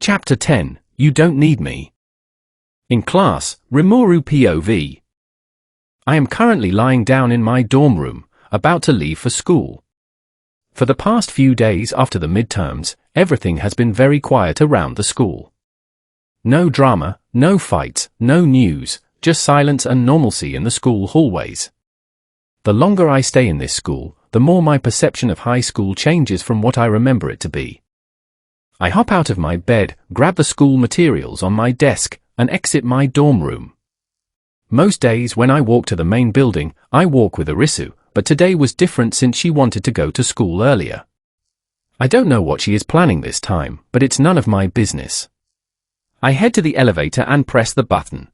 Chapter 10, You Don't Need Me. In class, Rimuru POV. I am currently lying down in my dorm room, about to leave for school. For the past few days after the midterms, everything has been very quiet around the school. No drama, no fights, no news, just silence and normalcy in the school hallways. The longer I stay in this school, the more my perception of high school changes from what I remember it to be. I hop out of my bed, grab the school materials on my desk, and exit my dorm room. Most days when I walk to the main building, I walk with Rimuru, but today was different since she wanted to go to school earlier. I don't know what she is planning this time, but it's none of my business. I head to the elevator and press the button.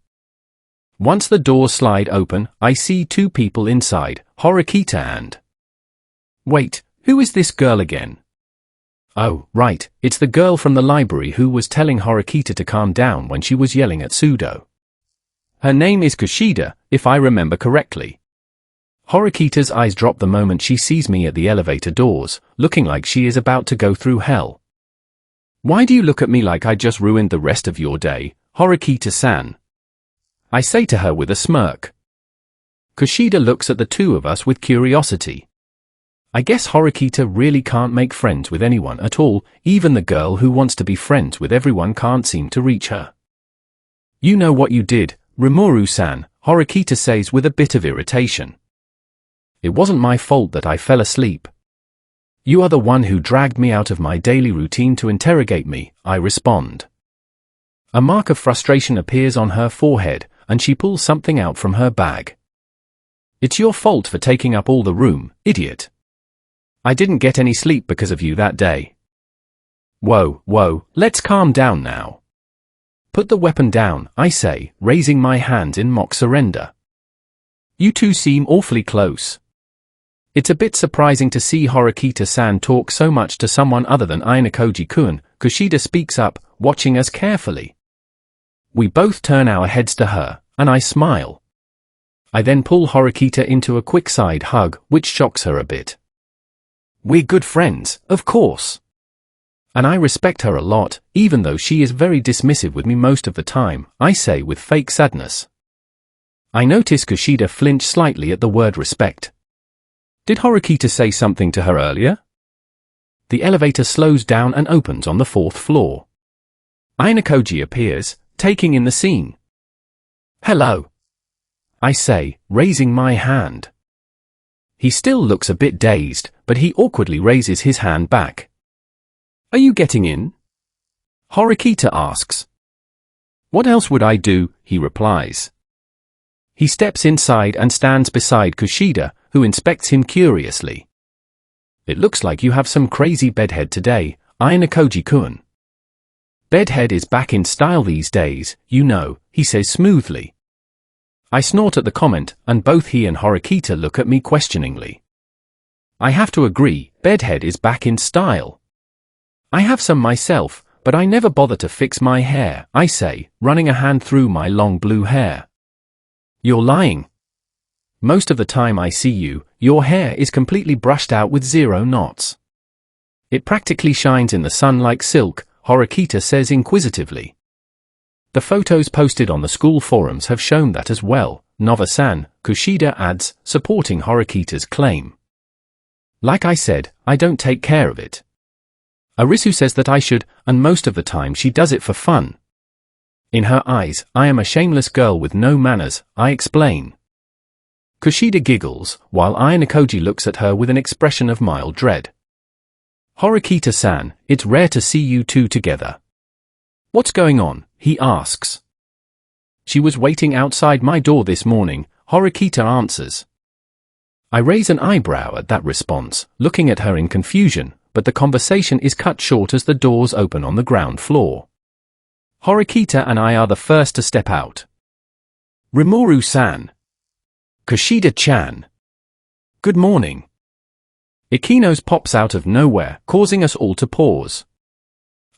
Once the doors slide open, I see two people inside, Horikita and... Wait, who is this girl again? Oh, right, it's the girl from the library who was telling Horikita to calm down when she was yelling at Sudo. Her name is Kushida, if I remember correctly. Horikita's eyes drop the moment she sees me at the elevator doors, looking like she is about to go through hell. Why do you look at me like I just ruined the rest of your day, Horikita-san? I say to her with a smirk. Kushida looks at the two of us with curiosity. I guess Horikita really can't make friends with anyone at all, even the girl who wants to be friends with everyone can't seem to reach her. You know what you did, Rimuru-san, Horikita says with a bit of irritation. It wasn't my fault that I fell asleep. You are the one who dragged me out of my daily routine to interrogate me, I respond. A mark of frustration appears on her forehead, and she pulls something out from her bag. It's your fault for taking up all the room, idiot. I didn't get any sleep because of you that day. Whoa, let's calm down now. Put the weapon down, I say, raising my hands in mock surrender. You two seem awfully close. It's a bit surprising to see Horikita-san talk so much to someone other than Ayanokoji-kun. Kushida speaks up, watching us carefully. We both turn our heads to her, and I smile. I then pull Horikita into a quick side hug, which shocks her a bit. We're good friends, of course. And I respect her a lot, even though she is very dismissive with me most of the time, I say with fake sadness. I notice Kushida flinch slightly at the word respect. Did Horikita say something to her earlier? The elevator slows down and opens on the 4th floor. Ayanokoji appears, taking in the scene. Hello, I say, raising my hand. He still looks a bit dazed, but he awkwardly raises his hand back. Are you getting in? Horikita asks. What else would I do, he replies. He steps inside and stands beside Kushida, who inspects him curiously. It looks like you have some crazy bedhead today, Ayanokoji-kun. Bedhead is back in style these days, you know, he says smoothly. I snort at the comment, and both he and Horikita look at me questioningly. I have to agree, bedhead is back in style. I have some myself, but I never bother to fix my hair, I say, running a hand through my long blue hair. You're lying. Most of the time I see you, your hair is completely brushed out with 0 knots. It practically shines in the sun like silk, Horikita says inquisitively. The photos posted on the school forums have shown that as well, Nova-san, Kushida adds, supporting Horikita's claim. Like I said, I don't take care of it. Rimuru says that I should, and most of the time she does it for fun. In her eyes, I am a shameless girl with no manners, I explain. Kushida giggles, while Ayanokoji looks at her with an expression of mild dread. Horikita-san, it's rare to see you two together. What's going on? He asks. She was waiting outside my door this morning, Horikita answers. I raise an eyebrow at that response, looking at her in confusion, but the conversation is cut short as the doors open on the ground floor. Horikita and I are the first to step out. Rimuru-san. Kushida-chan. Good morning. Ikinos pops out of nowhere, causing us all to pause.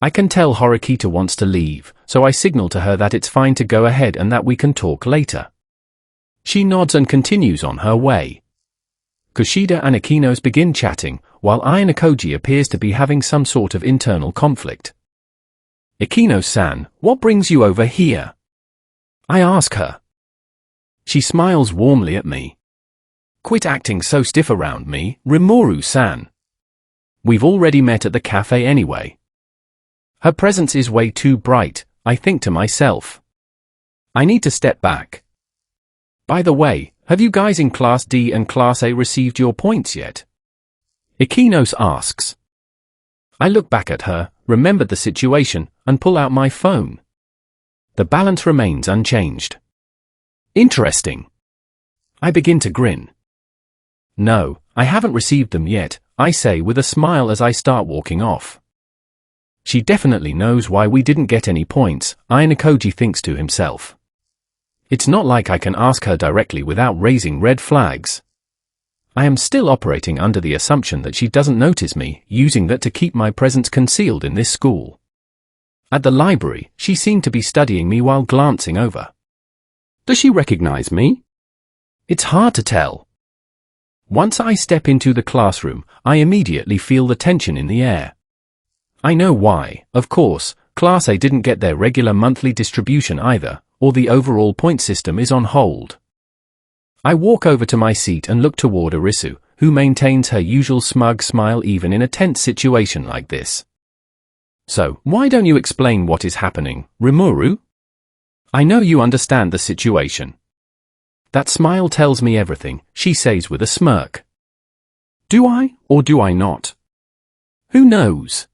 I can tell Horikita wants to leave, so I signal to her that it's fine to go ahead and that we can talk later. She nods and continues on her way. Kushida and Ikinos begin chatting, while Ayanokoji appears to be having some sort of internal conflict. Ikino-san, what brings you over here? I ask her. She smiles warmly at me. Quit acting so stiff around me, Rimuru-san. We've already met at the cafe anyway. Her presence is way too bright, I think to myself. I need to step back. By the way, have you guys in Class D and Class A received your points yet? Ikinos asks. I look back at her, remember the situation, and pull out my phone. The balance remains unchanged. Interesting. I begin to grin. No, I haven't received them yet, I say with a smile as I start walking off. She definitely knows why we didn't get any points, Ayanokoji thinks to himself. It's not like I can ask her directly without raising red flags. I am still operating under the assumption that she doesn't notice me, using that to keep my presence concealed in this school. At the library, she seemed to be studying me while glancing over. Does she recognize me? It's hard to tell. Once I step into the classroom, I immediately feel the tension in the air. I know why, of course, Class A didn't get their regular monthly distribution either, or the overall point system is on hold. I walk over to my seat and look toward Arisu, who maintains her usual smug smile even in a tense situation like this. So, why don't you explain what is happening, Rimuru? I know you understand the situation. That smile tells me everything, she says with a smirk. Do I, or do I not? Who knows?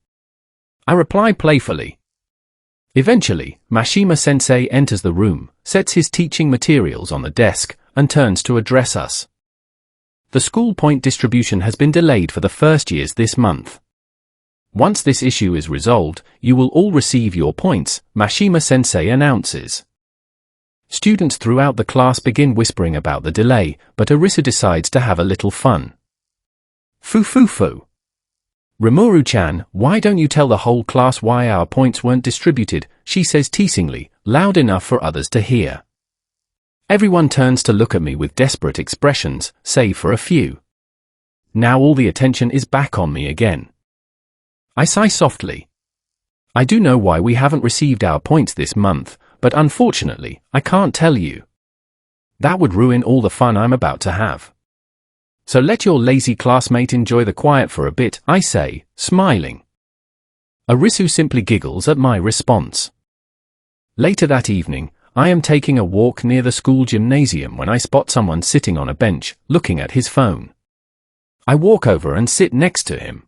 I reply playfully. Eventually, Mashima-sensei enters the room, sets his teaching materials on the desk, and turns to address us. The school point distribution has been delayed for the first years this month. Once this issue is resolved, you will all receive your points, Mashima-sensei announces. Students throughout the class begin whispering about the delay, but Arisu decides to have a little fun. Foo. Rimuru-chan, why don't you tell the whole class why our points weren't distributed, she says teasingly, loud enough for others to hear. Everyone turns to look at me with desperate expressions, save for a few. Now all the attention is back on me again. I sigh softly. I do know why we haven't received our points this month, but unfortunately, I can't tell you. That would ruin all the fun I'm about to have. So let your lazy classmate enjoy the quiet for a bit, I say, smiling. Arisu simply giggles at my response. Later that evening, I am taking a walk near the school gymnasium when I spot someone sitting on a bench, looking at his phone. I walk over and sit next to him.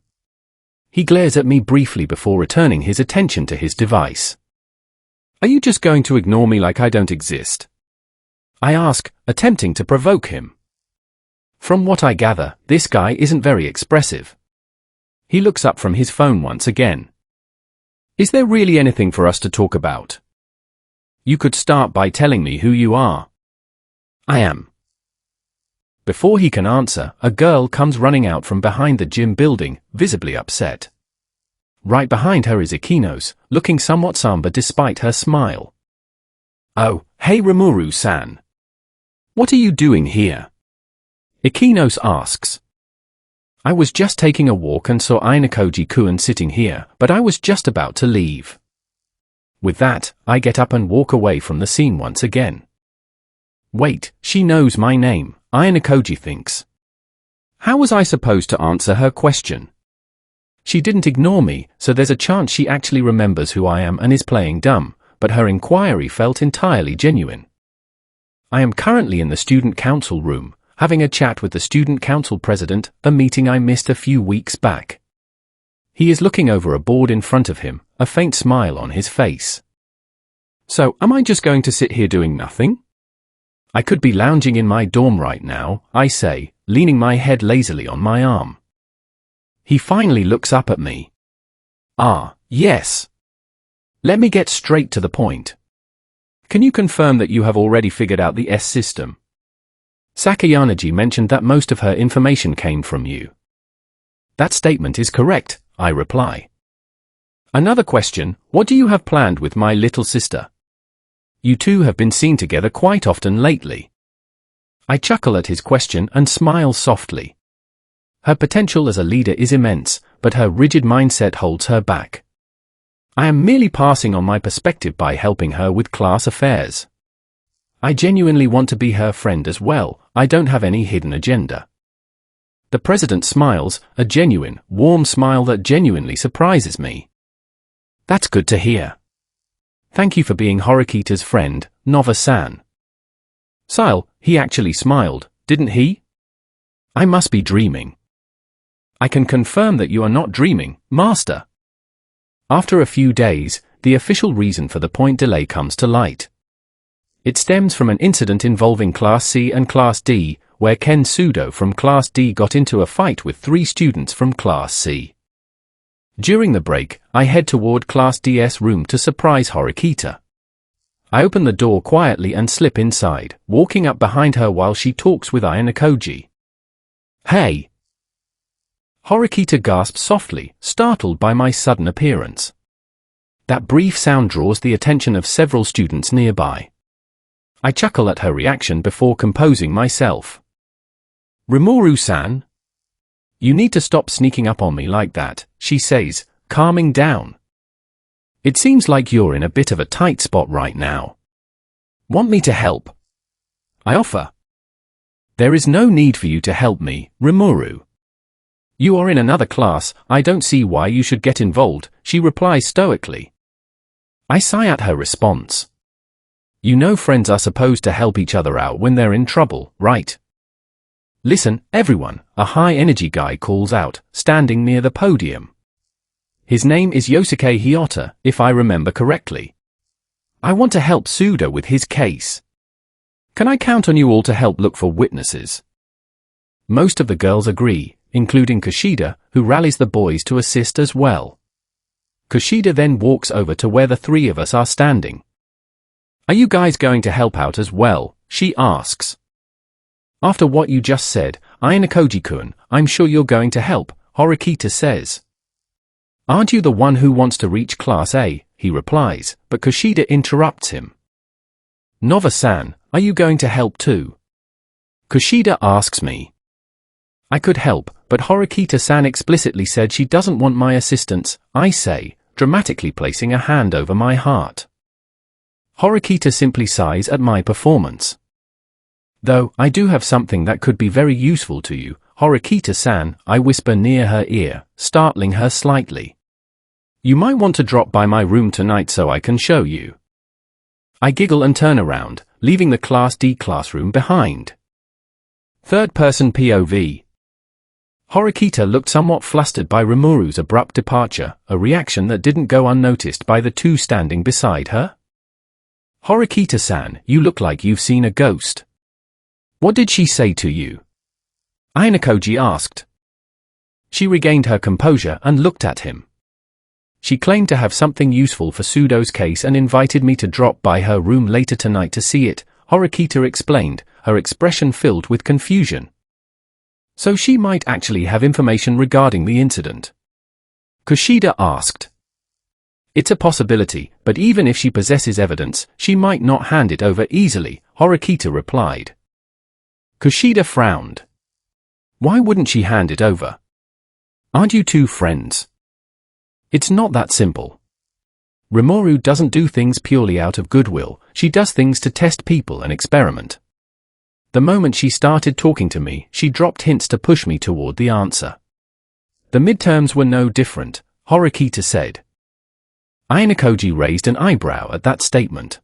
He glares at me briefly before returning his attention to his device. Are you just going to ignore me like I don't exist? I ask, attempting to provoke him. From what I gather, this guy isn't very expressive. He looks up from his phone once again. Is there really anything for us to talk about? You could start by telling me who you are. I am. Before he can answer, a girl comes running out from behind the gym building, visibly upset. Right behind her is Ikinos, looking somewhat somber despite her smile. Oh, hey Rimuru-san. What are you doing here? Ikinos asks. I was just taking a walk and saw Ayanokoji-kun sitting here, but I was just about to leave. With that, I get up and walk away from the scene once again. Wait, she knows my name, Ayanokoji thinks. How was I supposed to answer her question? She didn't ignore me, so there's a chance she actually remembers who I am and is playing dumb, but her inquiry felt entirely genuine. I am currently in the student council room, having a chat with the student council president, a meeting I missed a few weeks back. He is looking over a board in front of him, a faint smile on his face. So, am I just going to sit here doing nothing? I could be lounging in my dorm right now, I say, leaning my head lazily on my arm. He finally looks up at me. Ah, yes. Let me get straight to the point. Can you confirm that you have already figured out the S system? Sakayanaji mentioned that most of her information came from you. That statement is correct, I reply. Another question, what do you have planned with my little sister? You two have been seen together quite often lately. I chuckle at his question and smile softly. Her potential as a leader is immense, but her rigid mindset holds her back. I am merely passing on my perspective by helping her with class affairs. I genuinely want to be her friend as well. I don't have any hidden agenda. The president smiles, a genuine, warm smile that genuinely surprises me. That's good to hear. Thank you for being Horikita's friend, Nova-san. Sile, he actually smiled, didn't he? I must be dreaming. I can confirm that you are not dreaming, Master. After a few days, the official reason for the point delay comes to light. It stems from an incident involving Class C and Class D, where Ken Sudo from Class D got into a fight with 3 students from Class C. During the break, I head toward Class D's room to surprise Horikita. I open the door quietly and slip inside, walking up behind her while she talks with Ayanokoji. Hey! Horikita gasps softly, startled by my sudden appearance. That brief sound draws the attention of several students nearby. I chuckle at her reaction before composing myself. Rimuru-san? You need to stop sneaking up on me like that, she says, calming down. It seems like you're in a bit of a tight spot right now. Want me to help? I offer. There is no need for you to help me, Rimuru. You are in another class, I don't see why you should get involved, she replies stoically. I sigh at her response. You know friends are supposed to help each other out when they're in trouble, right? Listen, everyone, a high-energy guy calls out, standing near the podium. His name is Yosuke Hyota, if I remember correctly. I want to help Suda with his case. Can I count on you all to help look for witnesses? Most of the girls agree, including Kushida, who rallies the boys to assist as well. Kushida then walks over to where the 3 of us are standing. Are you guys going to help out as well? She asks. After what you just said, Ayanokoji-kun, I'm sure you're going to help, Horikita says. Aren't you the one who wants to reach Class A? He replies, but Kushida interrupts him. Nova-san, are you going to help too? Kushida asks me. I could help, but Horikita-san explicitly said she doesn't want my assistance, I say, dramatically placing a hand over my heart. Horikita simply sighs at my performance. Though, I do have something that could be very useful to you, Horikita-san, I whisper near her ear, startling her slightly. You might want to drop by my room tonight so I can show you. I giggle and turn around, leaving the Class D classroom behind. Third-person POV. Horikita looked somewhat flustered by Rimuru's abrupt departure, a reaction that didn't go unnoticed by the 2 standing beside her. Horikita-san, you look like you've seen a ghost. What did she say to you? Ayanokoji asked. She regained her composure and looked at him. She claimed to have something useful for Sudo's case and invited me to drop by her room later tonight to see it, Horikita explained, her expression filled with confusion. So she might actually have information regarding the incident. Kushida asked. It's a possibility, but even if she possesses evidence, she might not hand it over easily, Horikita replied. Kushida frowned. Why wouldn't she hand it over? Aren't you 2 friends? It's not that simple. Rimuru doesn't do things purely out of goodwill, she does things to test people and experiment. The moment she started talking to me, she dropped hints to push me toward the answer. The midterms were no different, Horikita said. Ayanokoji raised an eyebrow at that statement.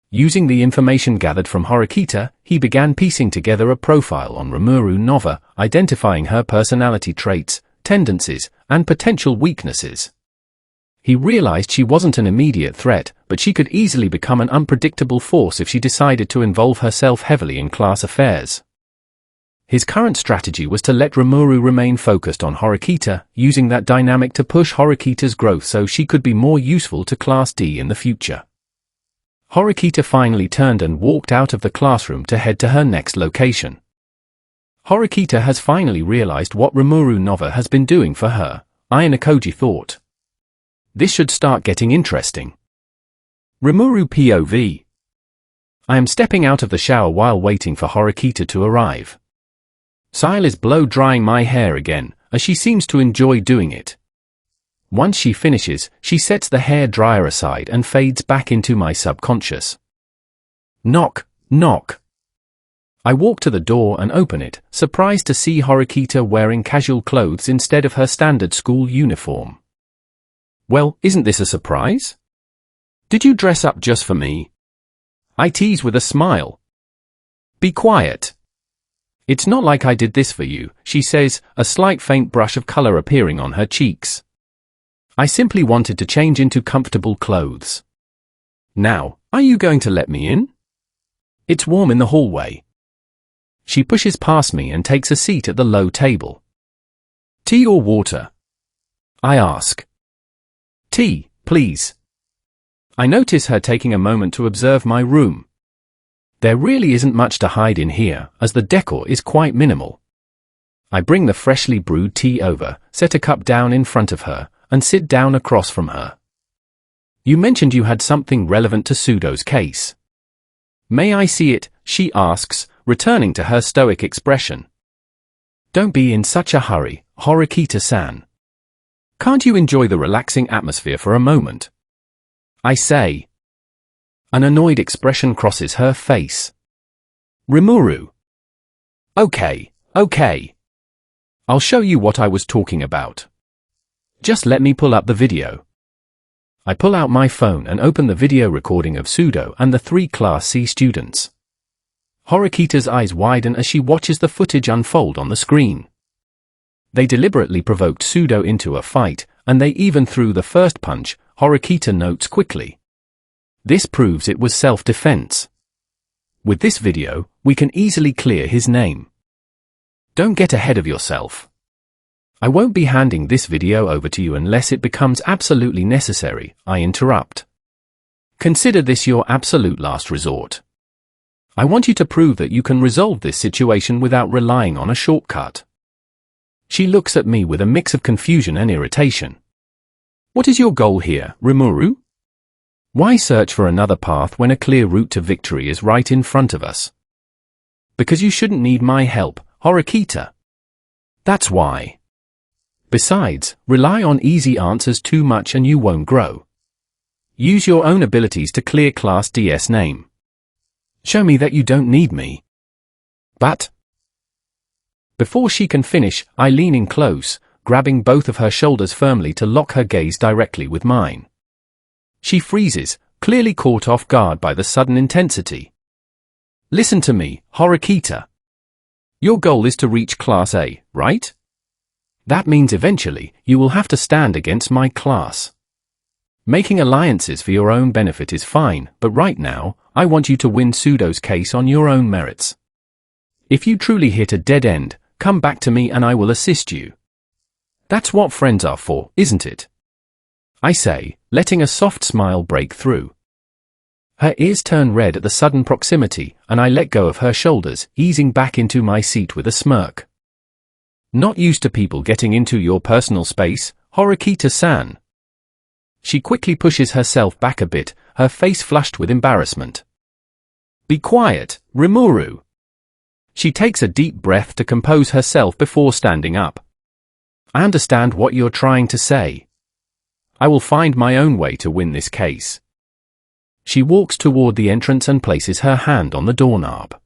Using the information gathered from Horikita, he began piecing together a profile on Rimuru Nova, identifying her personality traits, tendencies, and potential weaknesses. He realized she wasn't an immediate threat, but she could easily become an unpredictable force if she decided to involve herself heavily in class affairs. His current strategy was to let Rimuru remain focused on Horikita, using that dynamic to push Horikita's growth so she could be more useful to Class D in the future. Horikita finally turned and walked out of the classroom to head to her next location. Horikita has finally realized what Rimuru Nova has been doing for her, Ayanokoji thought. This should start getting interesting. Rimuru POV. I am stepping out of the shower while waiting for Horikita to arrive. Sile is blow-drying my hair again, as she seems to enjoy doing it. Once she finishes, she sets the hair dryer aside and fades back into my subconscious. Knock, knock. I walk to the door and open it, surprised to see Horikita wearing casual clothes instead of her standard school uniform. Well, isn't this a surprise? Did you dress up just for me? I tease with a smile. Be quiet. It's not like I did this for you, she says, a slight faint brush of color appearing on her cheeks. I simply wanted to change into comfortable clothes. Now, are you going to let me in? It's warm in the hallway. She pushes past me and takes a seat at the low table. Tea or water? I ask. Tea, please. I notice her taking a moment to observe my room. There really isn't much to hide in here, as the decor is quite minimal. I bring the freshly brewed tea over, set a cup down in front of her, and sit down across from her. You mentioned you had something relevant to Pseudo's case. May I see it? She asks, returning to her stoic expression. Don't be in such a hurry, Horikita-san. Can't you enjoy the relaxing atmosphere for a moment? I say. An annoyed expression crosses her face. Rimuru. Okay. I'll show you what I was talking about. Just let me pull up the video. I pull out my phone and open the video recording of Pseudo and the 3 Class C students. Horikita's eyes widen as she watches the footage unfold on the screen. They deliberately provoked Pseudo into a fight, and they even threw the first punch, Horikita notes quickly. This proves it was self-defense. With this video, we can easily clear his name. Don't get ahead of yourself. I won't be handing this video over to you unless it becomes absolutely necessary, I interrupt. Consider this your absolute last resort. I want you to prove that you can resolve this situation without relying on a shortcut. She looks at me with a mix of confusion and irritation. What is your goal here, Rimuru? Why search for another path when a clear route to victory is right in front of us? Because you shouldn't need my help, Horikita. That's why. Besides, rely on easy answers too much and you won't grow. Use your own abilities to clear Class D's name. Show me that you don't need me. But before she can finish, I lean in close, grabbing both of her shoulders firmly to lock her gaze directly with mine. She freezes, clearly caught off guard by the sudden intensity. Listen to me, Horikita. Your goal is to reach Class A, right? That means eventually, you will have to stand against my class. Making alliances for your own benefit is fine, but right now, I want you to win Pseudo's case on your own merits. If you truly hit a dead end, come back to me and I will assist you. That's what friends are for, isn't it? I say, letting a soft smile break through. Her ears turn red at the sudden proximity, and I let go of her shoulders, easing back into my seat with a smirk. Not used to people getting into your personal space, Horikita-san. She quickly pushes herself back a bit, her face flushed with embarrassment. Be quiet, Rimuru. She takes a deep breath to compose herself before standing up. I understand what you're trying to say. I will find my own way to win this case. She walks toward the entrance and places her hand on the doorknob.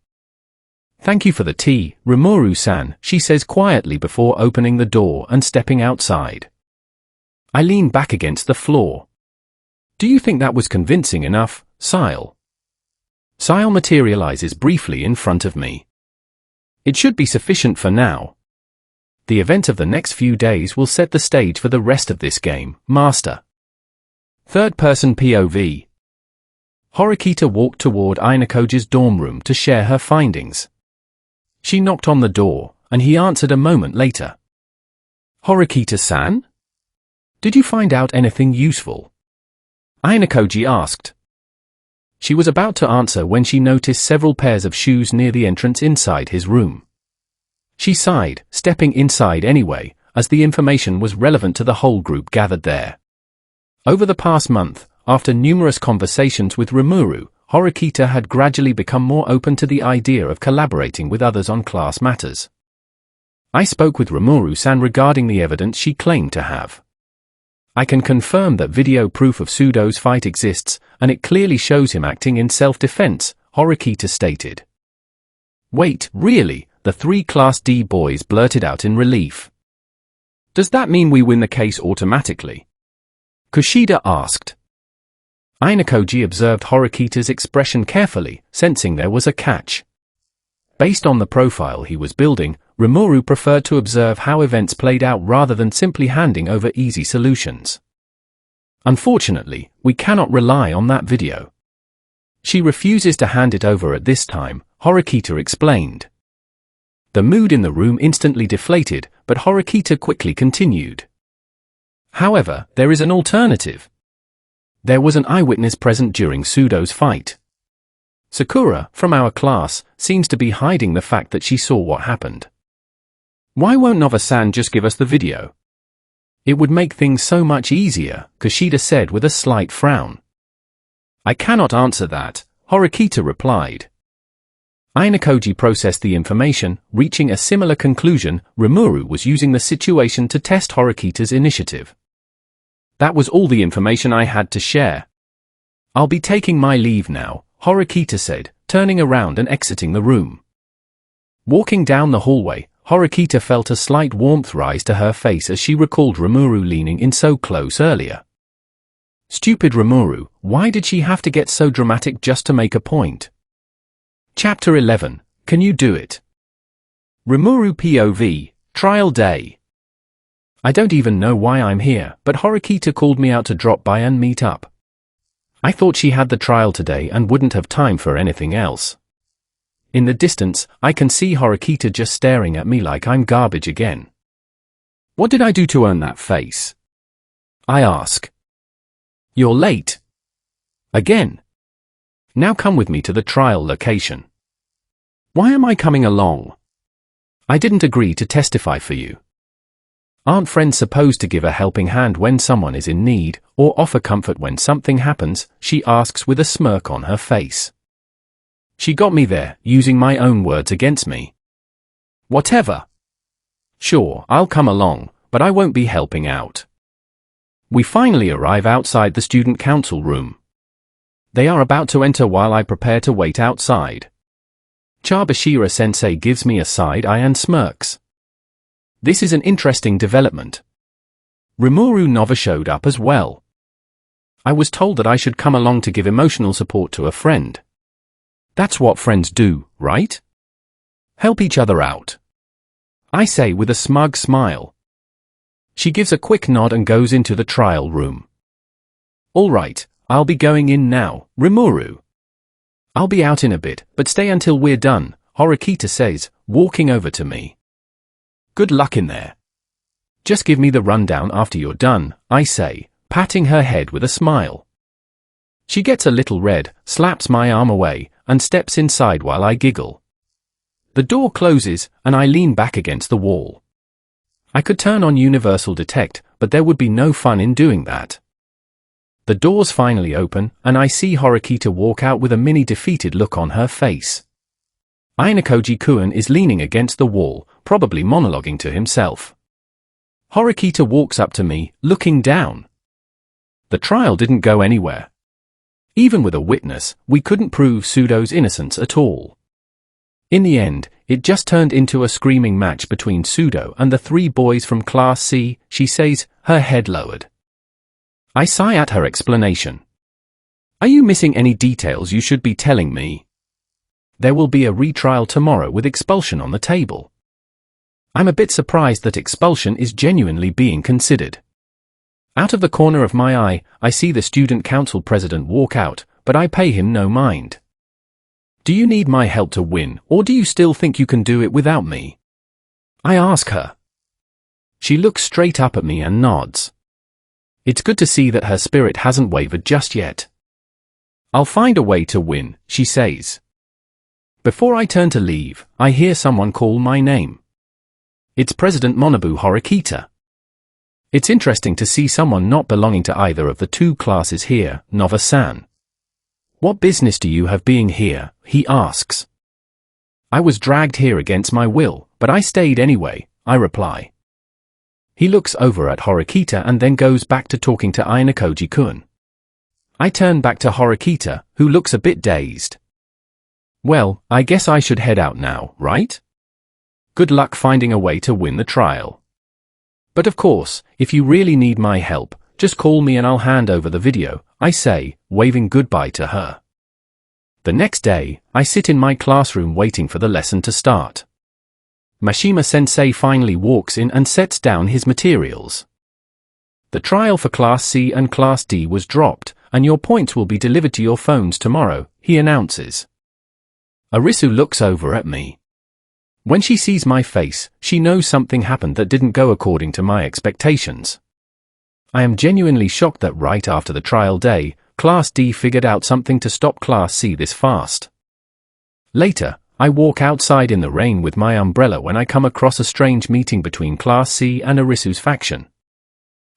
Thank you for the tea, Rimuru-san, she says quietly before opening the door and stepping outside. I lean back against the floor. Do you think that was convincing enough, Sile? Sile materializes briefly in front of me. It should be sufficient for now. The event of the next few days will set the stage for the rest of this game, Master. Third-person POV. Horikita walked toward Ainakoji's dorm room to share her findings. She knocked on the door, and he answered a moment later. Horikita-san? Did you find out anything useful? Ainakoji asked. She was about to answer when she noticed several pairs of shoes near the entrance inside his room. She sighed, stepping inside anyway, as the information was relevant to the whole group gathered there. Over the past month, after numerous conversations with Rimuru, Horikita had gradually become more open to the idea of collaborating with others on class matters. I spoke with Rimuru-san regarding the evidence she claimed to have. I can confirm that video proof of Pseudo's fight exists, and it clearly shows him acting in self-defense, Horikita stated. Wait, really? The 3 Class D boys blurted out in relief. Does that mean we win the case automatically? Kushida asked. Ainakoji observed Horikita's expression carefully, sensing there was a catch. Based on the profile he was building, Rimuru preferred to observe how events played out rather than simply handing over easy solutions. Unfortunately, we cannot rely on that video. She refuses to hand it over at this time, Horikita explained. The mood in the room instantly deflated, but Horikita quickly continued. However, there is an alternative. There was an eyewitness present during Pseudo's fight. Sakura, from our class, seems to be hiding the fact that she saw what happened. Why won't Nova-san just give us the video? It would make things so much easier, Kushida said with a slight frown. I cannot answer that, Horikita replied. Ainakoji processed the information, reaching a similar conclusion. Rimuru was using the situation to test Horikita's initiative. That was all the information I had to share. I'll be taking my leave now, Horikita said, turning around and exiting the room. Walking down the hallway, Horikita felt a slight warmth rise to her face as she recalled Rimuru leaning in so close earlier. Stupid Rimuru, why did she have to get so dramatic just to make a point? Chapter 11, Can You Do It? Rimuru POV, Trial Day. I don't even know why I'm here, but Horikita called me out to drop by and meet up. I thought she had the trial today and wouldn't have time for anything else. In the distance, I can see Horikita just staring at me like I'm garbage again. What did I do to earn that face? I ask. You're late. Again. Now come with me to the trial location. Why am I coming along? I didn't agree to testify for you. Aren't friends supposed to give a helping hand when someone is in need, or offer comfort when something happens? She asks with a smirk on her face. She got me there, using my own words against me. Whatever. Sure, I'll come along, but I won't be helping out. We finally arrive outside the student council room. They are about to enter while I prepare to wait outside. Chabashira-sensei gives me a side eye and smirks. This is an interesting development. Rimuru Nova showed up as well. I was told that I should come along to give emotional support to a friend. That's what friends do, right? Help each other out. I say with a smug smile. She gives a quick nod and goes into the trial room. All right, I'll be going in now, Rimuru. I'll be out in a bit, but stay until we're done, Horikita says, walking over to me. Good luck in there. Just give me the rundown after you're done, I say, patting her head with a smile. She gets a little red, slaps my arm away, and steps inside while I giggle. The door closes, and I lean back against the wall. I could turn on Universal Detect, but there would be no fun in doing that. The doors finally open, and I see Horikita walk out with a mini-defeated look on her face. Ainakoji-kun is leaning against the wall, probably monologuing to himself. Horikita walks up to me, looking down. The trial didn't go anywhere. Even with a witness, we couldn't prove Pseudo's innocence at all. In the end, it just turned into a screaming match between Pseudo and the 3 boys from Class C, she says, her head lowered. I sigh at her explanation. Are you missing any details you should be telling me? There will be a retrial tomorrow with expulsion on the table. I'm a bit surprised that expulsion is genuinely being considered. Out of the corner of my eye, I see the student council president walk out, but I pay him no mind. Do you need my help to win, or do you still think you can do it without me? I ask her. She looks straight up at me and nods. It's good to see that her spirit hasn't wavered just yet. I'll find a way to win, she says. Before I turn to leave, I hear someone call my name. It's President Monobu Horikita. It's interesting to see someone not belonging to either of the 2 classes here, Nova-san. What business do you have being here? He asks. I was dragged here against my will, but I stayed anyway, I reply. He looks over at Horikita and then goes back to talking to Ainakoji-kun. I turn back to Horikita, who looks a bit dazed. Well, I guess I should head out now, right? Good luck finding a way to win the trial. But of course, if you really need my help, just call me and I'll hand over the video, I say, waving goodbye to her. The next day, I sit in my classroom waiting for the lesson to start. Mashima-sensei finally walks in and sets down his materials. The trial for Class C and Class D was dropped, and your points will be delivered to your phones tomorrow, he announces. Arisu looks over at me. When she sees my face, she knows something happened that didn't go according to my expectations. I am genuinely shocked that right after the trial day, Class D figured out something to stop Class C this fast. Later, I walk outside in the rain with my umbrella when I come across a strange meeting between Class C and Arisu's faction.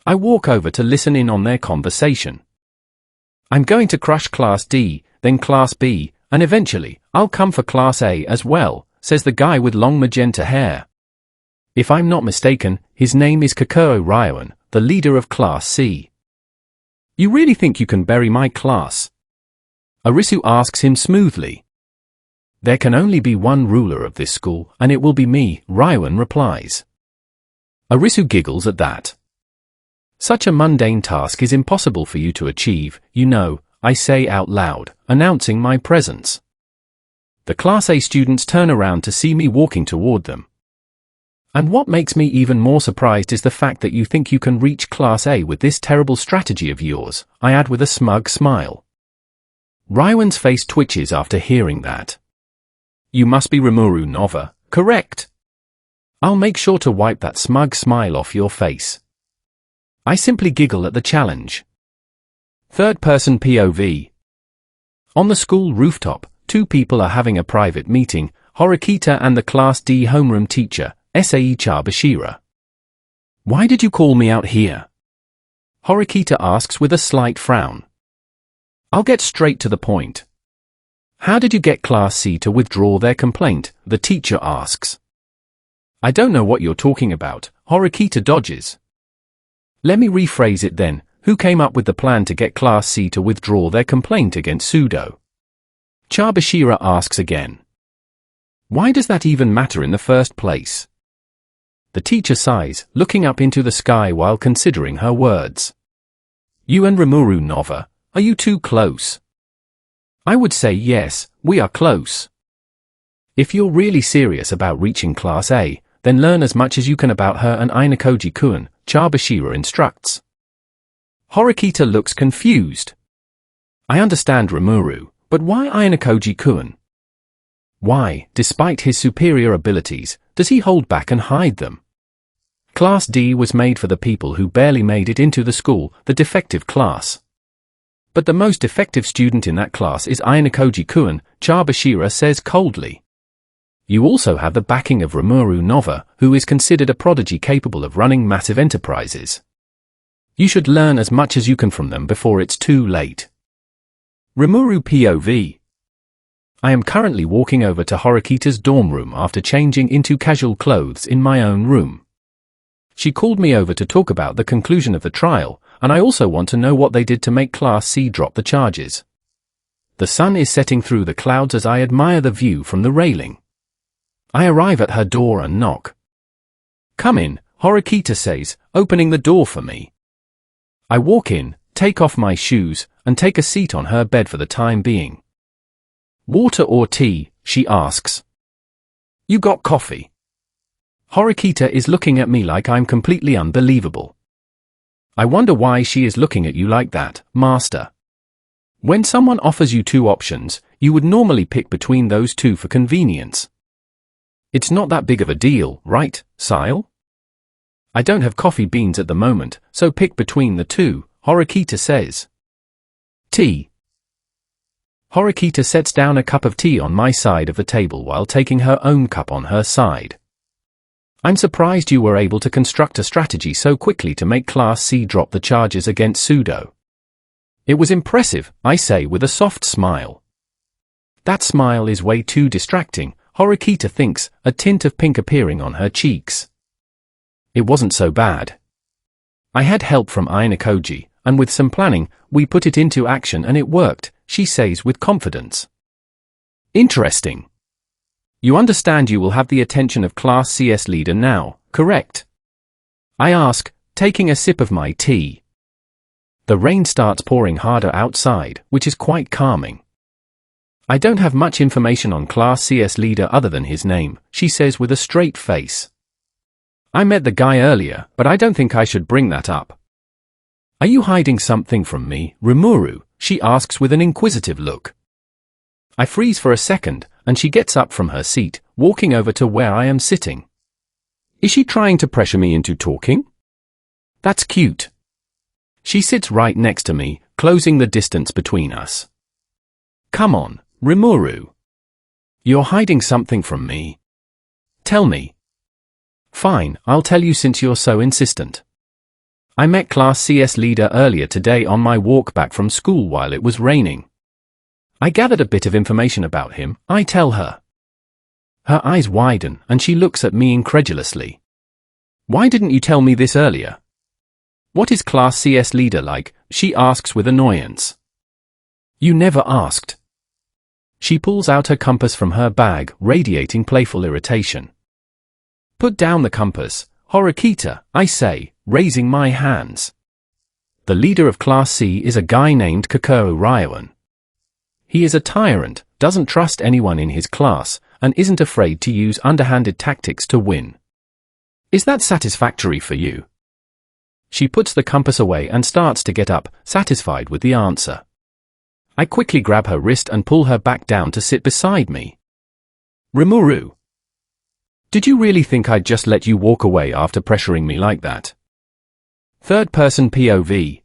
I walk over to listen in on their conversation. I'm going to crush Class D, then Class B, and eventually, I'll come for Class A as well, says the guy with long magenta hair. If I'm not mistaken, his name is Kakuo Ryoan, the leader of Class C. You really think you can bury my class? Arisu asks him smoothly. There can only be one ruler of this school, and it will be me, Ryoan replies. Arisu giggles at that. Such a mundane task is impossible for you to achieve, you know, I say out loud, announcing my presence. The Class A students turn around to see me walking toward them. And what makes me even more surprised is the fact that you think you can reach Class A with this terrible strategy of yours, I add with a smug smile. Ryoan's face twitches after hearing that. You must be Rimuru Nova, correct? I'll make sure to wipe that smug smile off your face. I simply giggle at the challenge. Third-person POV. On the school rooftop, two people are having a private meeting, Horikita and the Class D homeroom teacher, Sae Chabashira. Why did you call me out here? Horikita asks with a slight frown. I'll get straight to the point. How did you get Class C to withdraw their complaint? The teacher asks. I don't know what you're talking about, Horikita dodges. Let me rephrase it then, who came up with the plan to get Class C to withdraw their complaint against Sudo? Chabashira asks again. Why does that even matter in the first place? The teacher sighs, looking up into the sky while considering her words. You and Rimuru Nova, are you too close? I would say yes, we are close. If you're really serious about reaching Class A, then learn as much as you can about her and Ainakoji-kun, Chabashira instructs. Horikita looks confused. I understand Rimuru, but why Ainakoji-kun? Why, despite his superior abilities, does he hold back and hide them? Class D was made for the people who barely made it into the school, the defective class. But the most effective student in that class is Ainakoji-kun, Chabashira says coldly. You also have the backing of Rimuru Nova, who is considered a prodigy capable of running massive enterprises. You should learn as much as you can from them before it's too late. Rimuru POV. I am currently walking over to Horikita's dorm room after changing into casual clothes in my own room. She called me over to talk about the conclusion of the trial, and I also want to know what they did to make Class C drop the charges. The sun is setting through the clouds as I admire the view from the railing. I arrive at her door and knock. Come in, Horikita says, opening the door for me. I walk in, take off my shoes, and take a seat on her bed for the time being. Water or tea? She asks. You got coffee? Horikita is looking at me like I'm completely unbelievable. I wonder why she is looking at you like that, master. When someone offers you two options, you would normally pick between those two for convenience. It's not that big of a deal, right, Sile? I don't have coffee beans at the moment, so pick between the two, Horikita says. Tea. Horikita sets down a cup of tea on my side of the table while taking her own cup on her side. I'm surprised you were able to construct a strategy so quickly to make Class C drop the charges against Sudo. It was impressive, I say with a soft smile. That smile is way too distracting, Horikita thinks, a tint of pink appearing on her cheeks. It wasn't so bad. I had help from Ayanokoji, and with some planning, we put it into action and it worked, she says with confidence. Interesting. You understand you will have the attention of Class CS leader now, correct? I ask, taking a sip of my tea. The rain starts pouring harder outside, which is quite calming. I don't have much information on Class CS leader other than his name, she says with a straight face. I met the guy earlier, but I don't think I should bring that up. Are you hiding something from me, Rimuru? She asks with an inquisitive look. I freeze for a second, and she gets up from her seat, walking over to where I am sitting. Is she trying to pressure me into talking? That's cute. She sits right next to me, closing the distance between us. Come on, Rimuru. You're hiding something from me. Tell me. Fine, I'll tell you since you're so insistent. I met Class CS leader earlier today on my walk back from school while it was raining. I gathered a bit of information about him, I tell her. Her eyes widen and she looks at me incredulously. Why didn't you tell me this earlier? What is Class CS leader like? She asks with annoyance. You never asked. She pulls out her compass from her bag, radiating playful irritation. Put down the compass, Horikita, I say, raising my hands. The leader of Class C is a guy named Kokoro Ryoan. He is a tyrant, doesn't trust anyone in his class, and isn't afraid to use underhanded tactics to win. Is that satisfactory for you? She puts the compass away and starts to get up, satisfied with the answer. I quickly grab her wrist and pull her back down to sit beside me. Rimuru. Did you really think I'd just let you walk away after pressuring me like that? Third person POV.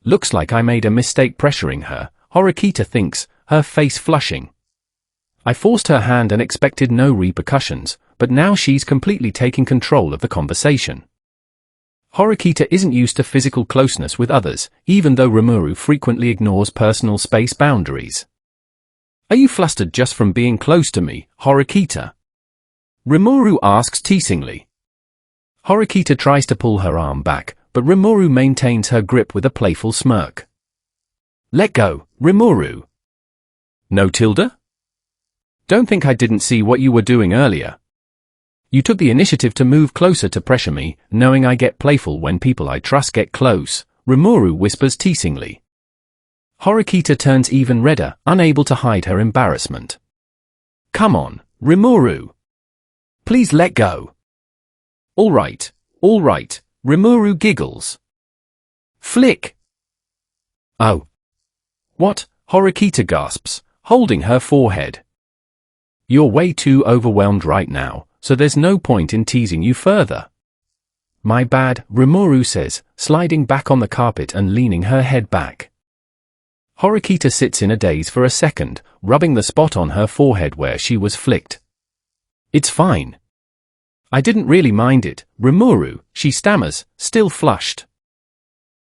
Looks like I made a mistake pressuring her, Horikita thinks, her face flushing. I forced her hand and expected no repercussions, but now she's completely taking control of the conversation. Horikita isn't used to physical closeness with others, even though Rimuru frequently ignores personal space boundaries. Are you flustered just from being close to me, Horikita? Rimuru asks teasingly. Horikita tries to pull her arm back, but Rimuru maintains her grip with a playful smirk. Let go, Rimuru. No tilde? Don't think I didn't see what you were doing earlier. You took the initiative to move closer to pressure me, knowing I get playful when people I trust get close, Rimuru whispers teasingly. Horikita turns even redder, unable to hide her embarrassment. Come on, Rimuru. Please let go. All right, Rimuru giggles. Flick. Oh. What? Horikita gasps, holding her forehead. You're way too overwhelmed right now, so there's no point in teasing you further. My bad, Rimuru says, sliding back on the carpet and leaning her head back. Horikita sits in a daze for a second, rubbing the spot on her forehead where she was flicked. It's fine. I didn't really mind it, Rimuru, she stammers, still flushed.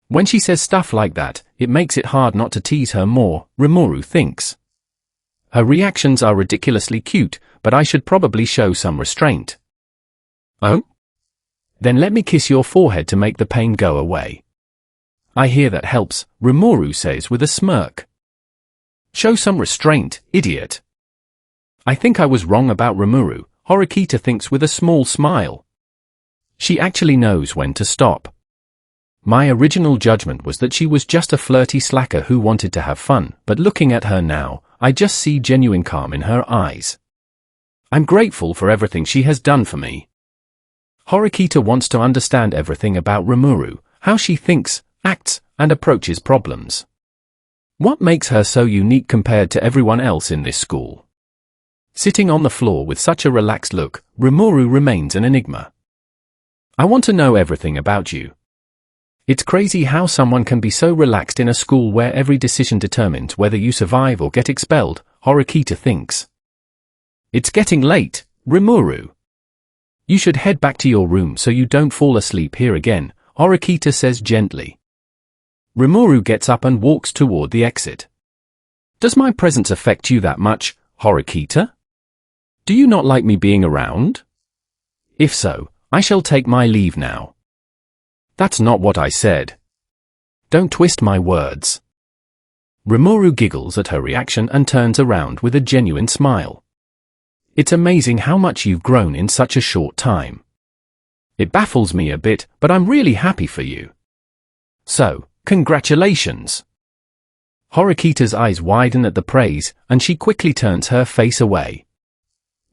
When she says stuff like that, it makes it hard not to tease her more, Rimuru thinks. Her reactions are ridiculously cute, but I should probably show some restraint. Oh? Then let me kiss your forehead to make the pain go away. I hear that helps, Rimuru says with a smirk. Show some restraint, idiot. I think I was wrong about Rimuru, Horikita thinks with a small smile. She actually knows when to stop. My original judgment was that she was just a flirty slacker who wanted to have fun, but looking at her now, I just see genuine calm in her eyes. I'm grateful for everything she has done for me. Horikita wants to understand everything about Rimuru, how she thinks, acts, and approaches problems. What makes her so unique compared to everyone else in this school? Sitting on the floor with such a relaxed look, Rimuru remains an enigma. I want to know everything about you. It's crazy how someone can be so relaxed in a school where every decision determines whether you survive or get expelled, Horikita thinks. It's getting late, Rimuru. You should head back to your room so you don't fall asleep here again, Horikita says gently. Rimuru gets up and walks toward the exit. Does my presence affect you that much, Horikita? Do you not like me being around? If so, I shall take my leave now. That's not what I said. Don't twist my words. Rimuru giggles at her reaction and turns around with a genuine smile. It's amazing how much you've grown in such a short time. It baffles me a bit, but I'm really happy for you. So, congratulations. Horikita's eyes widen at the praise, and she quickly turns her face away.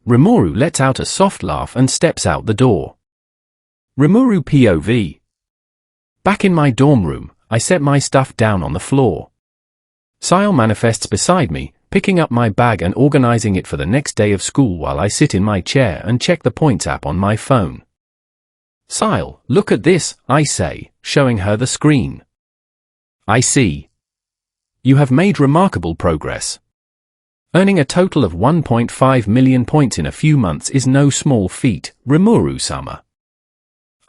Rimuru lets out a soft laugh and steps out the door. Rimuru POV. Back in my dorm room, I set my stuff down on the floor. Sile manifests beside me, picking up my bag and organizing it for the next day of school while I sit in my chair and check the points app on my phone. Sile, look at this, I say, showing her the screen. I see. You have made remarkable progress. Earning a total of 1.5 million points in a few months is no small feat, Rimuru-sama.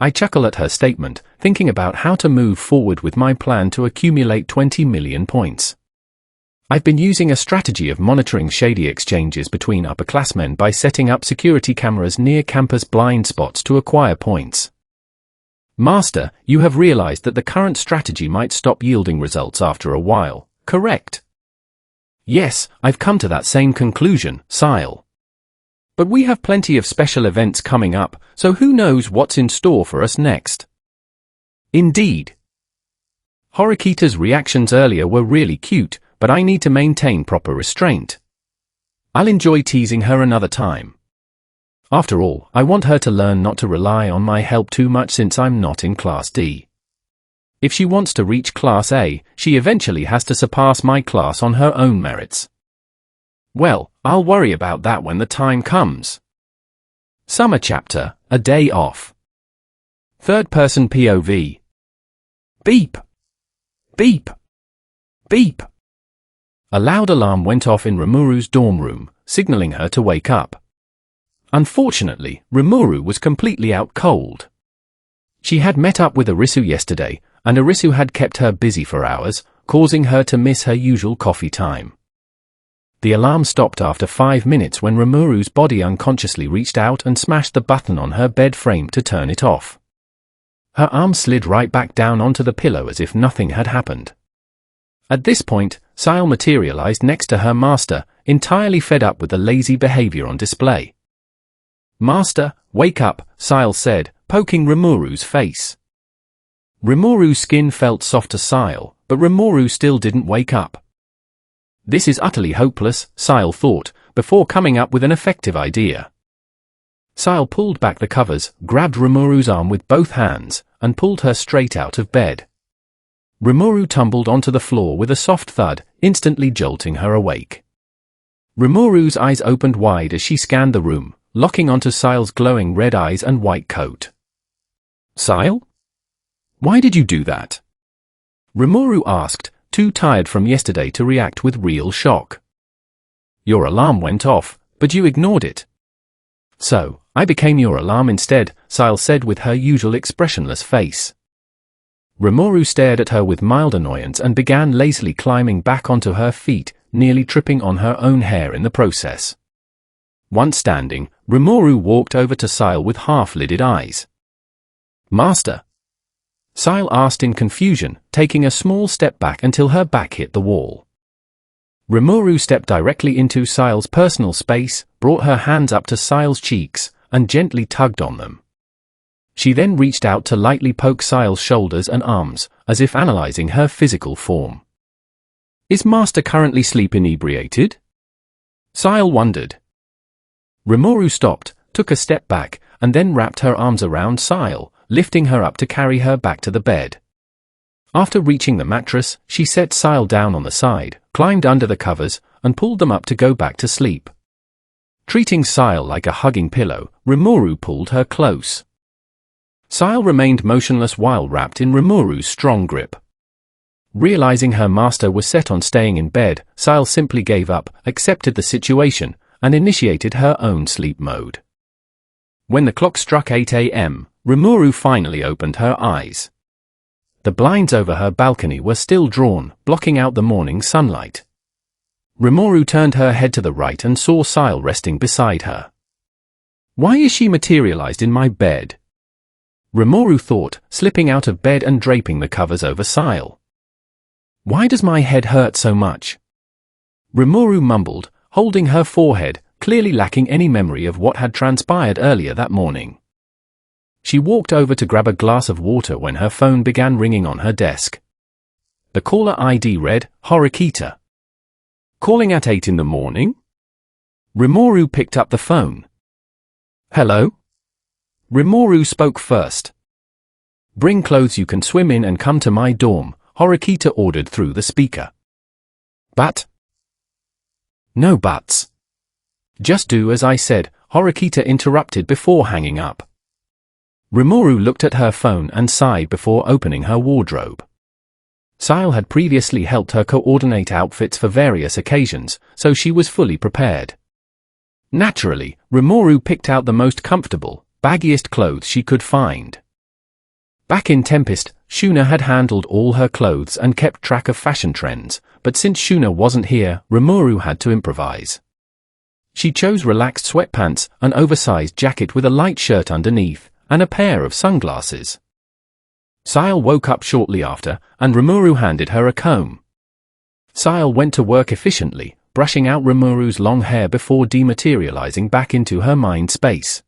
I chuckle at her statement, thinking about how to move forward with my plan to accumulate 20 million points. I've been using a strategy of monitoring shady exchanges between upperclassmen by setting up security cameras near campus blind spots to acquire points. Master, you have realized that the current strategy might stop yielding results after a while, correct? Yes, I've come to that same conclusion, Sile. But we have plenty of special events coming up, so who knows what's in store for us next? Indeed. Horikita's reactions earlier were really cute, but I need to maintain proper restraint. I'll enjoy teasing her another time. After all, I want her to learn not to rely on my help too much since I'm not in Class D. If she wants to reach Class A, she eventually has to surpass my class on her own merits. Well, I'll worry about that when the time comes. Summer chapter, a day off. Third-person POV. Beep! Beep! Beep! A loud alarm went off in Rimuru's dorm room, signaling her to wake up. Unfortunately, Rimuru was completely out cold. She had met up with Arisu yesterday, and Arisu had kept her busy for hours, causing her to miss her usual coffee time. The alarm stopped after 5 minutes when Rimuru's body unconsciously reached out and smashed the button on her bed frame to turn it off. Her arm slid right back down onto the pillow as if nothing had happened. At this point, Sile materialized next to her master, entirely fed up with the lazy behavior on display. Master, wake up, Sile said, poking Rimuru's face. Rimuru's skin felt soft to Sile, but Rimuru still didn't wake up. This is utterly hopeless, Sile thought, before coming up with an effective idea. Sile pulled back the covers, grabbed Rimuru's arm with both hands, and pulled her straight out of bed. Rimuru tumbled onto the floor with a soft thud, instantly jolting her awake. Rimuru's eyes opened wide as she scanned the room, locking onto Sile's glowing red eyes and white coat. Sile? Why did you do that? Rimuru asked, too tired from yesterday to react with real shock. Your alarm went off, but you ignored it. So, I became your alarm instead, Sile said with her usual expressionless face. Rimuru stared at her with mild annoyance and began lazily climbing back onto her feet, nearly tripping on her own hair in the process. Once standing, Rimuru walked over to Sile with half-lidded eyes. Master? Sile asked in confusion, taking a small step back until her back hit the wall. Rimuru stepped directly into Sile's personal space, brought her hands up to Sile's cheeks, and gently tugged on them. She then reached out to lightly poke Sile's shoulders and arms, as if analyzing her physical form. Is Master currently sleep inebriated? Sile wondered. Rimuru stopped, took a step back, and then wrapped her arms around Sile, lifting her up to carry her back to the bed. After reaching the mattress, she set Sile down on the side, climbed under the covers, and pulled them up to go back to sleep. Treating Sile like a hugging pillow, Rimuru pulled her close. Sile remained motionless while wrapped in Rimuru's strong grip. Realizing her master was set on staying in bed, Sile simply gave up, accepted the situation, and initiated her own sleep mode. When the clock struck 8 a.m., Rimuru finally opened her eyes. The blinds over her balcony were still drawn, blocking out the morning sunlight. Rimuru turned her head to the right and saw Sile resting beside her. Why is she materialized in my bed? Rimuru thought, slipping out of bed and draping the covers over Sile. Why does my head hurt so much? Rimuru mumbled, holding her forehead, clearly lacking any memory of what had transpired earlier that morning. She walked over to grab a glass of water when her phone began ringing on her desk. The caller ID read, Horikita. Calling at 8 in the morning? Rimuru picked up the phone. Hello? Rimuru spoke first. Bring clothes you can swim in and come to my dorm, Horikita ordered through the speaker. But? No buts. Just do as I said, Horikita interrupted before hanging up. Rimuru looked at her phone and sighed before opening her wardrobe. Sile had previously helped her coordinate outfits for various occasions, so she was fully prepared. Naturally, Rimuru picked out the most comfortable, baggiest clothes she could find. Back in Tempest, Shuna had handled all her clothes and kept track of fashion trends, but since Shuna wasn't here, Rimuru had to improvise. She chose relaxed sweatpants, an oversized jacket with a light shirt underneath, and a pair of sunglasses. Sile woke up shortly after, and Rimuru handed her a comb. Sile went to work efficiently, brushing out Rimuru's long hair before dematerializing back into her mind space.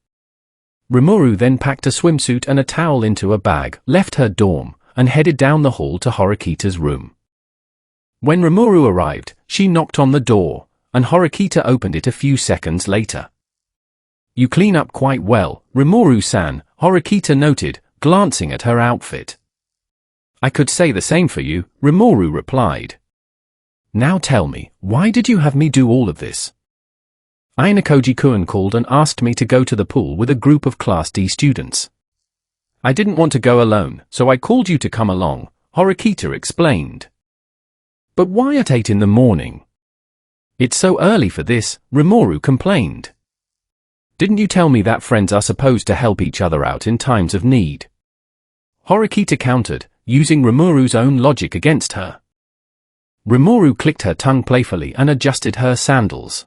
Rimuru then packed a swimsuit and a towel into a bag, left her dorm, and headed down the hall to Horikita's room. When Rimuru arrived, she knocked on the door, and Horikita opened it a few seconds later. You clean up quite well, Rimuru-san, Horikita noted, glancing at her outfit. I could say the same for you, Rimuru replied. Now tell me, why did you have me do all of this? Ainakoji-kun called and asked me to go to the pool with a group of Class D students. I didn't want to go alone, so I called you to come along, Horikita explained. But why at 8 in the morning? It's so early for this, Rimuru complained. Didn't you tell me that friends are supposed to help each other out in times of need? Horikita countered, using Rimuru's own logic against her. Rimuru clicked her tongue playfully and adjusted her sandals.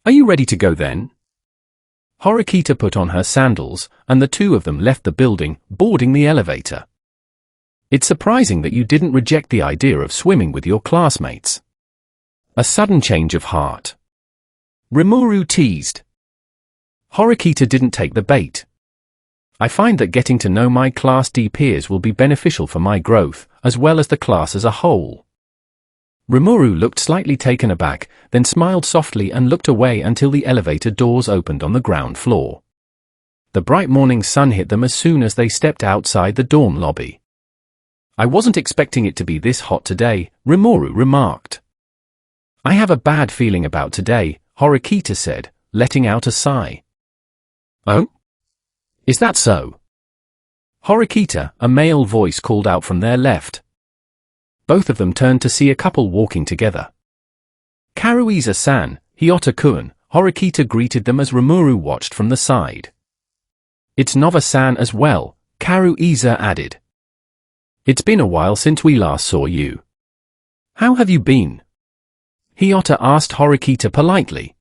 Are you ready to go then? Horikita put on her sandals, and the two of them left the building, boarding the elevator. It's surprising that you didn't reject the idea of swimming with your classmates. A sudden change of heart. Rimuru teased. Horikita didn't take the bait. I find that getting to know my Class D peers will be beneficial for my growth, as well as the class as a whole. Rimuru looked slightly taken aback, then smiled softly and looked away until the elevator doors opened on the ground floor. The bright morning sun hit them as soon as they stepped outside the dorm lobby. I wasn't expecting it to be this hot today, Rimuru remarked. I have a bad feeling about today, Horikita said, letting out a sigh. Oh? Is that so? Horikita, a male voice called out from their left. Both of them turned to see a couple walking together. Karuiza-san, Hyota-kun, Horikita greeted them as Rimuru watched from the side. It's Nova-san as well, Karuiza added. It's been a while since we last saw you. How have you been? Hyota asked Horikita politely.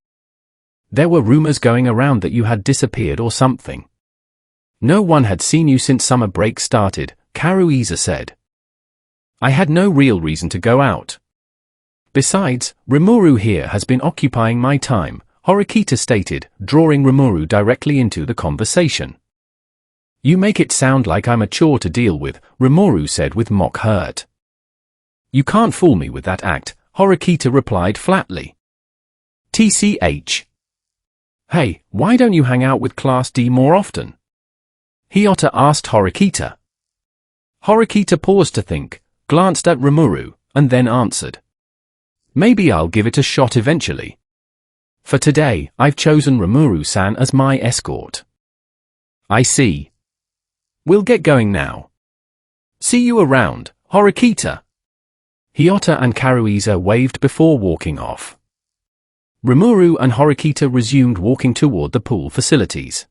There were rumors going around that you had disappeared or something. No one had seen you since summer break started, Karuiza said. I had no real reason to go out. Besides, Rimuru here has been occupying my time, Horikita stated, drawing Rimuru directly into the conversation. You make it sound like I'm a chore to deal with, Rimuru said with mock hurt. You can't fool me with that act, Horikita replied flatly. TCH. Hey, why don't you hang out with Class D more often? Hyota asked Horikita. Horikita paused to think, glanced at Rimuru, and then answered. Maybe I'll give it a shot eventually. For today, I've chosen Rimuru-san as my escort. I see. We'll get going now. See you around, Horikita. Hyota and Karuiza waved before walking off. Rimuru and Horikita resumed walking toward the pool facilities.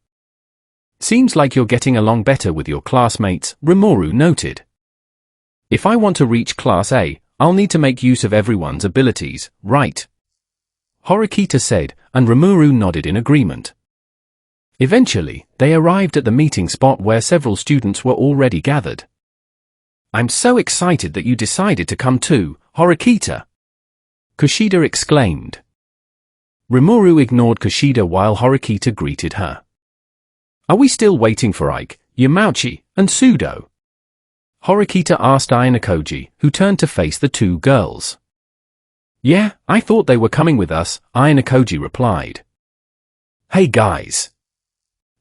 Seems like you're getting along better with your classmates, Rimuru noted. If I want to reach Class A, I'll need to make use of everyone's abilities, right? Horikita said, and Rimuru nodded in agreement. Eventually, they arrived at the meeting spot where several students were already gathered. "I'm so excited that you decided to come too, Horikita!" Kushida exclaimed. Rimuru ignored Kushida while Horikita greeted her. "Are we still waiting for Ike, Yamauchi, and Sudo?" Horikita asked Ayanokoji, who turned to face the two girls. "Yeah, I thought they were coming with us," Ayanokoji replied. "Hey guys.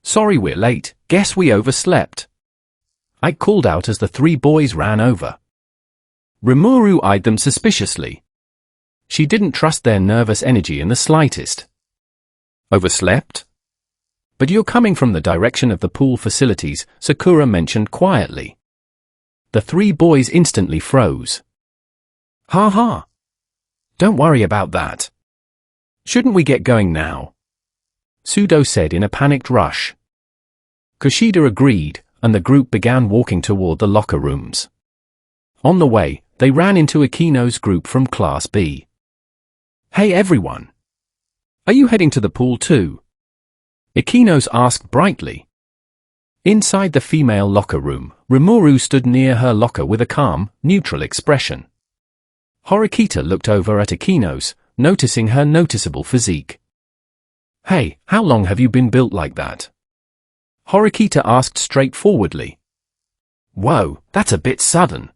Sorry we're late, guess we overslept," Ike called out as the three boys ran over. Rimuru eyed them suspiciously. She didn't trust their nervous energy in the slightest. "Overslept? But you're coming from the direction of the pool facilities," Sakura mentioned quietly. The three boys instantly froze. "Ha ha. Don't worry about that. Shouldn't we get going now?" Sudo said in a panicked rush. Kushida agreed, and the group began walking toward the locker rooms. On the way, they ran into Akino's group from Class B. "Hey everyone! Are you heading to the pool too?" Akino's asked brightly. Inside the female locker room, Rimuru stood near her locker with a calm, neutral expression. Horikita looked over at Akino's, noticing her noticeable physique. "Hey, how long have you been built like that?" Horikita asked straightforwardly. "Whoa, that's a bit sudden.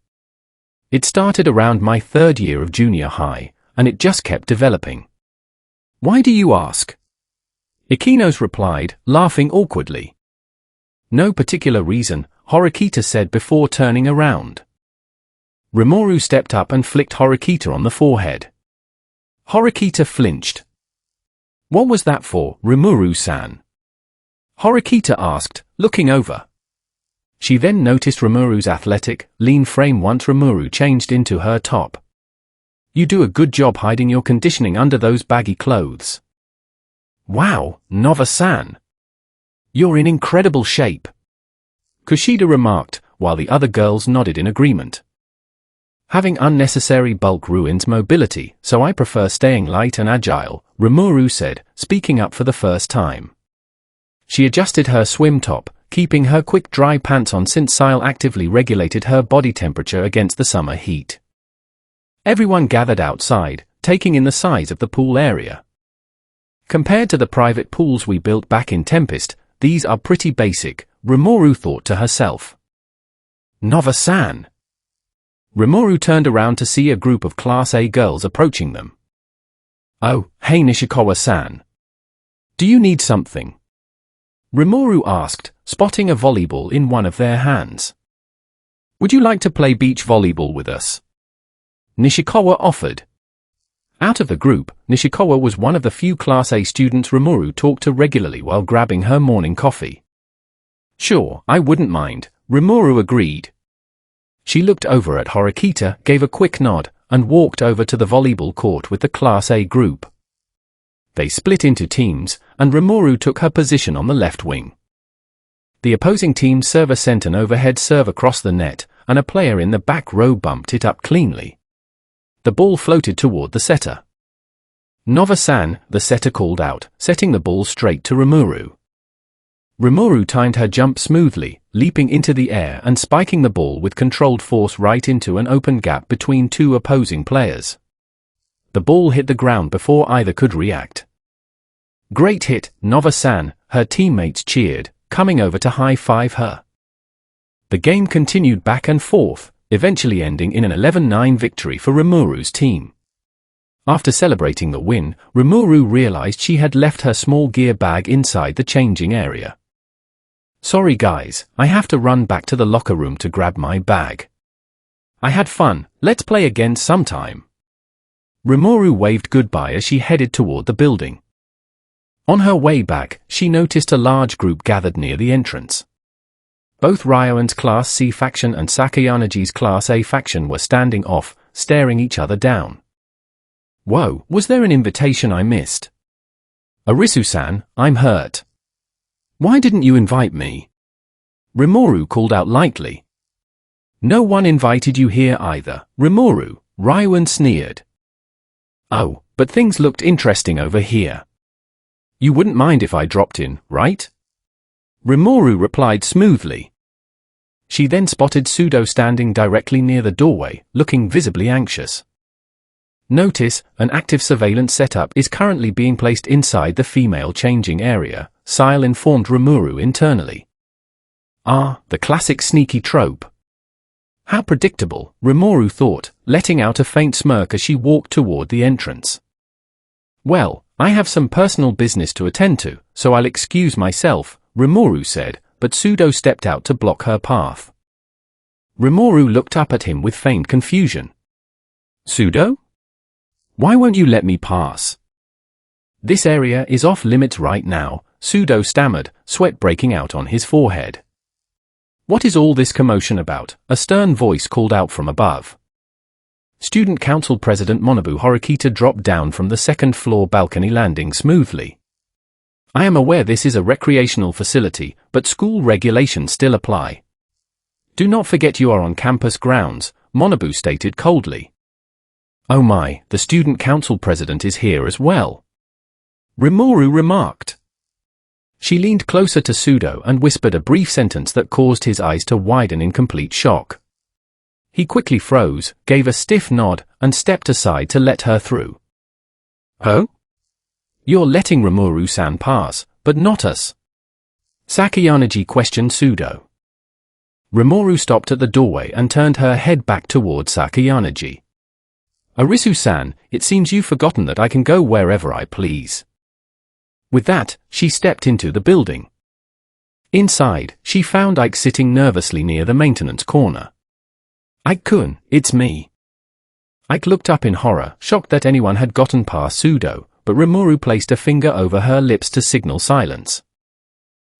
It started around my third year of junior high, and it just kept developing." "Why do you ask?" Akino's replied, laughing awkwardly. "No particular reason," Horikita said before turning around. Rimuru stepped up and flicked Horikita on the forehead. Horikita flinched. "What was that for, Rimuru-san?" Horikita asked, looking over. She then noticed Rimuru's athletic, lean frame once Rimuru changed into her top. "You do a good job hiding your conditioning under those baggy clothes." "Wow, Nova-san. You're in incredible shape," Kushida remarked, while the other girls nodded in agreement. "Having unnecessary bulk ruins mobility, so I prefer staying light and agile," Rimuru said, speaking up for the first time. She adjusted her swim top, keeping her quick dry pants on since Sile actively regulated her body temperature against the summer heat. Everyone gathered outside, taking in the size of the pool area. "Compared to the private pools we built back in Tempest, these are pretty basic," Rimuru thought to herself. "Nova-san." Rimuru turned around to see a group of Class A girls approaching them. "Oh, hey Nishikawa-san. Do you need something?" Rimuru asked, spotting a volleyball in one of their hands. "Would you like to play beach volleyball with us?" Nishikawa offered. Out of the group, Nishikawa was one of the few Class A students Rimuru talked to regularly while grabbing her morning coffee. "Sure, I wouldn't mind," Rimuru agreed. She looked over at Horikita, gave a quick nod, and walked over to the volleyball court with the Class A group. They split into teams, and Rimuru took her position on the left wing. The opposing team's server sent an overhead serve across the net, and a player in the back row bumped it up cleanly. The ball floated toward the setter. "Nova-san," the setter called out, setting the ball straight to Rimuru. Rimuru timed her jump smoothly, leaping into the air and spiking the ball with controlled force right into an open gap between two opposing players. The ball hit the ground before either could react. "Great hit, Nova-san," her teammates cheered, coming over to high-five her. The game continued back and forth, eventually ending in an 11-9 victory for Rimuru's team. After celebrating the win, Rimuru realized she had left her small gear bag inside the changing area. "Sorry guys, I have to run back to the locker room to grab my bag. I had fun, let's play again sometime." Rimuru waved goodbye as she headed toward the building. On her way back, she noticed a large group gathered near the entrance. Both Ryoan's Class C faction and Sakayanagi's Class A faction were standing off, staring each other down. "Whoa, was there an invitation I missed?" "Arisu-san, I'm hurt. Why didn't you invite me?" Rimuru called out lightly. "No one invited you here either, Rimuru," Ryoan sneered. "Oh, but things looked interesting over here. You wouldn't mind if I dropped in, right?" Rimuru replied smoothly. She then spotted Pseudo standing directly near the doorway, looking visibly anxious. Notice, an active surveillance setup is currently being placed inside the female changing area, Sile informed Rimuru internally. Ah, the classic sneaky trope. How predictable, Rimuru thought, letting out a faint smirk as she walked toward the entrance. Well, I have some personal business to attend to, so I'll excuse myself, Rimuru said, but Pseudo stepped out to block her path. Rimuru looked up at him with feigned confusion. Pseudo? Why won't you let me pass? This area is off limits right now, Pseudo stammered, sweat breaking out on his forehead. What is all this commotion about? A stern voice called out from above. Student Council President Monobu Horikita dropped down from the second-floor balcony landing smoothly. I am aware this is a recreational facility, but school regulations still apply. Do not forget you are on campus grounds, Monobu stated coldly. Oh my, the Student Council President is here as well. Rimuru remarked. She leaned closer to Pseudo and whispered a brief sentence that caused his eyes to widen in complete shock. He quickly froze, gave a stiff nod, and stepped aside to let her through. Oh? You're letting Rimuru-san pass, but not us. Sakayanaji questioned Pseudo. Rimuru stopped at the doorway and turned her head back toward Sakayanaji. Arisu-san, it seems you've forgotten that I can go wherever I please. With that, she stepped into the building. Inside, she found Ike sitting nervously near the maintenance corner. Ike-kun, it's me. Ike looked up in horror, shocked that anyone had gotten past Pseudo, but Rimuru placed a finger over her lips to signal silence.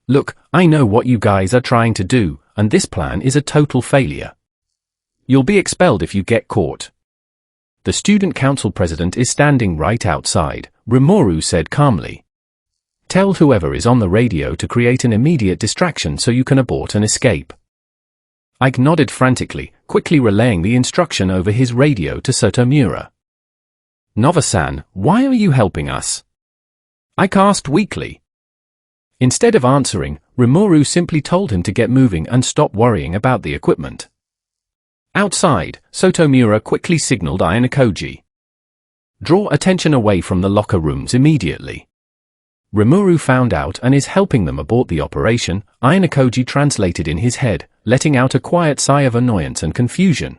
Look, I know what you guys are trying to do, and this plan is a total failure. You'll be expelled if you get caught. The student council president is standing right outside, Rimuru said calmly. Tell whoever is on the radio to create an immediate distraction so you can abort and escape. Ike nodded frantically, quickly relaying the instruction over his radio to Sotomura. Nova-san, why are you helping us? Ike asked weakly. Instead of answering, Rimuru simply told him to get moving and stop worrying about the equipment. Outside, Sotomura quickly signaled Ayanokoji. Draw attention away from the locker rooms immediately. Rimuru found out and is helping them abort the operation, Ayanokoji translated in his head, letting out a quiet sigh of annoyance and confusion.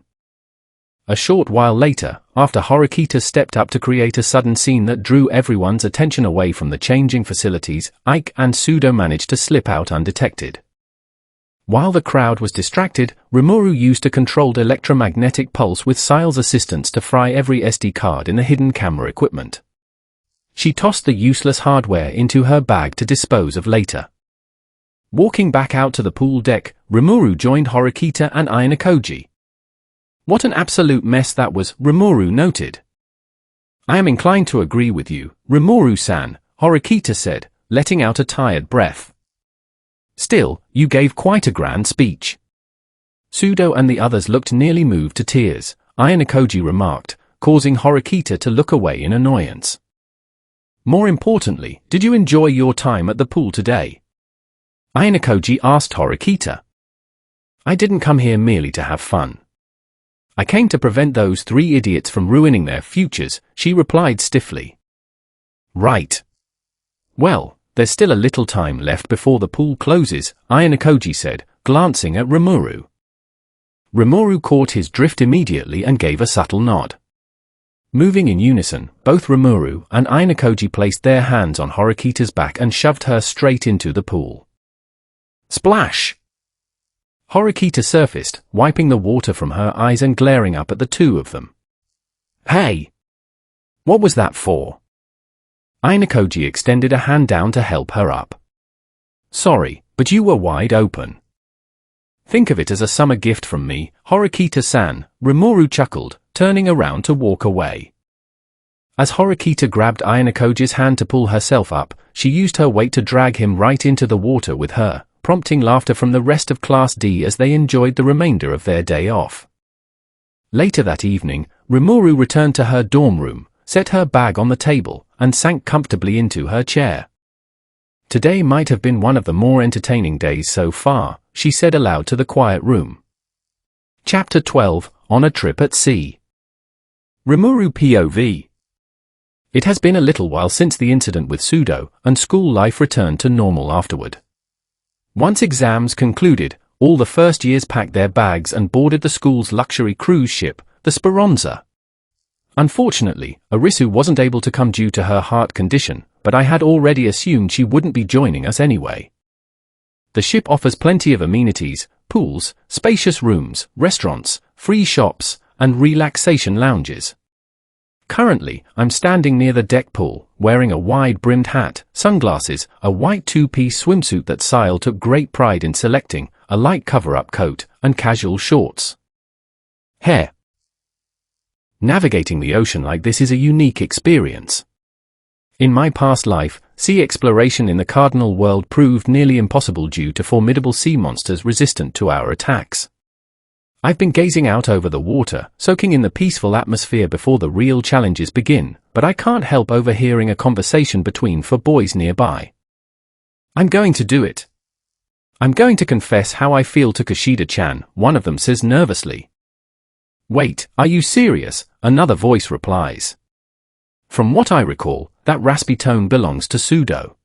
A short while later, after Horikita stepped up to create a sudden scene that drew everyone's attention away from the changing facilities, Ike and Pseudo managed to slip out undetected. While the crowd was distracted, Rimuru used a controlled electromagnetic pulse with Sile's assistance to fry every SD card in the hidden camera equipment. She tossed the useless hardware into her bag to dispose of later. Walking back out to the pool deck, Rimuru joined Horikita and Ayanokoji. What an absolute mess that was, Rimuru noted. I am inclined to agree with you, Rimuru-san, Horikita said, letting out a tired breath. Still, you gave quite a grand speech. Pseudo and the others looked nearly moved to tears, Ayanokoji remarked, causing Horikita to look away in annoyance. More importantly, did you enjoy your time at the pool today? Ayanokoji asked Horikita. I didn't come here merely to have fun. I came to prevent those three idiots from ruining their futures, she replied stiffly. Right. Well, there's still a little time left before the pool closes, Ayanokoji said, glancing at Rimuru. Rimuru caught his drift immediately and gave a subtle nod. Moving in unison, both Rimuru and Ayanokoji placed their hands on Horikita's back and shoved her straight into the pool. Splash! Horikita surfaced, wiping the water from her eyes and glaring up at the two of them. Hey! What was that for? Ayanokoji extended a hand down to help her up. Sorry, but you were wide open. Think of it as a summer gift from me, Horikita-san, Rimuru chuckled, turning around to walk away. As Horikita grabbed Ayanokoji's hand to pull herself up, she used her weight to drag him right into the water with her, prompting laughter from the rest of Class D as they enjoyed the remainder of their day off. Later that evening, Rimuru returned to her dorm room, set her bag on the table, and sank comfortably into her chair. Today might have been one of the more entertaining days so far, she said aloud to the quiet room. Chapter 12, On a Trip at Sea. Rimuru POV. It has been a little while since the incident with Pseudo, and school life returned to normal afterward. Once exams concluded, all the first years packed their bags and boarded the school's luxury cruise ship, the Speranza. Unfortunately, Arisu wasn't able to come due to her heart condition, but I had already assumed she wouldn't be joining us anyway. The ship offers plenty of amenities, pools, spacious rooms, restaurants, free shops, and relaxation lounges. Currently, I'm standing near the deck pool, wearing a wide-brimmed hat, sunglasses, a white two-piece swimsuit that Sile took great pride in selecting, a light cover-up coat, and casual shorts. Hair. Navigating the ocean like this is a unique experience. In my past life, sea exploration in the Cardinal world proved nearly impossible due to formidable sea monsters resistant to our attacks. I've been gazing out over the water, soaking in the peaceful atmosphere before the real challenges begin, but I can't help overhearing a conversation between four boys nearby. I'm going to do it. I'm going to confess how I feel to Kushida-chan, one of them says nervously. Wait, are you serious? Another voice replies. From what I recall, that raspy tone belongs to Pseudo.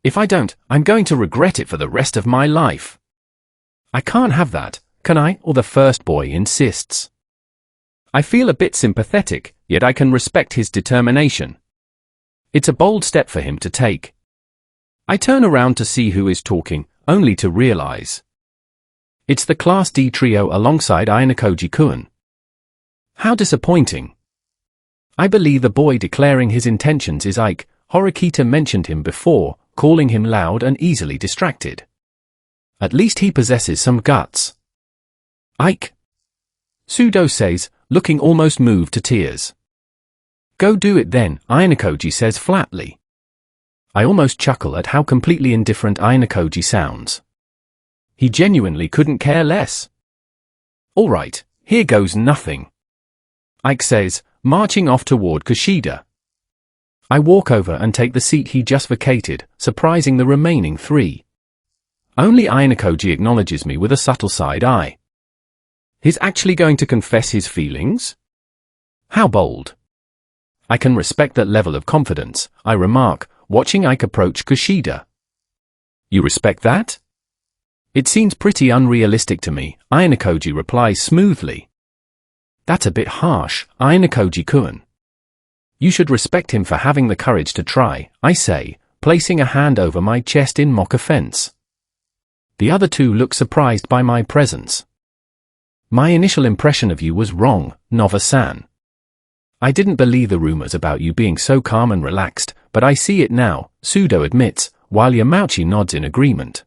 If I don't, I'm going to regret it for the rest of my life. I can't have that, can I? Or the first boy insists. I feel a bit sympathetic, yet I can respect his determination. It's a bold step for him to take. I turn around to see who is talking, only to realize. It's the Class D trio alongside Ayanokoji-kun. How disappointing. I believe the boy declaring his intentions is Ike. Horikita mentioned him before, calling him loud and easily distracted. At least he possesses some guts. Ike. Pseudo says, looking almost moved to tears. Go do it then, Ayanokoji says flatly. I almost chuckle at how completely indifferent Ayanokoji sounds. He genuinely couldn't care less. All right, here goes nothing. Ike says, marching off toward Kushida. I walk over and take the seat he just vacated, surprising the remaining three. Only Ayanokoji acknowledges me with a subtle side eye. He's actually going to confess his feelings? How bold. I can respect that level of confidence, I remark, watching Ike approach Kushida. You respect that? It seems pretty unrealistic to me, Ayanokoji replies smoothly. That's a bit harsh, Ayanokoji-kun. You should respect him for having the courage to try, I say, placing a hand over my chest in mock offense. The other two look surprised by my presence. My initial impression of you was wrong, Nova-san. I didn't believe the rumors about you being so calm and relaxed, but I see it now, Pseudo admits, while Yamauchi nods in agreement.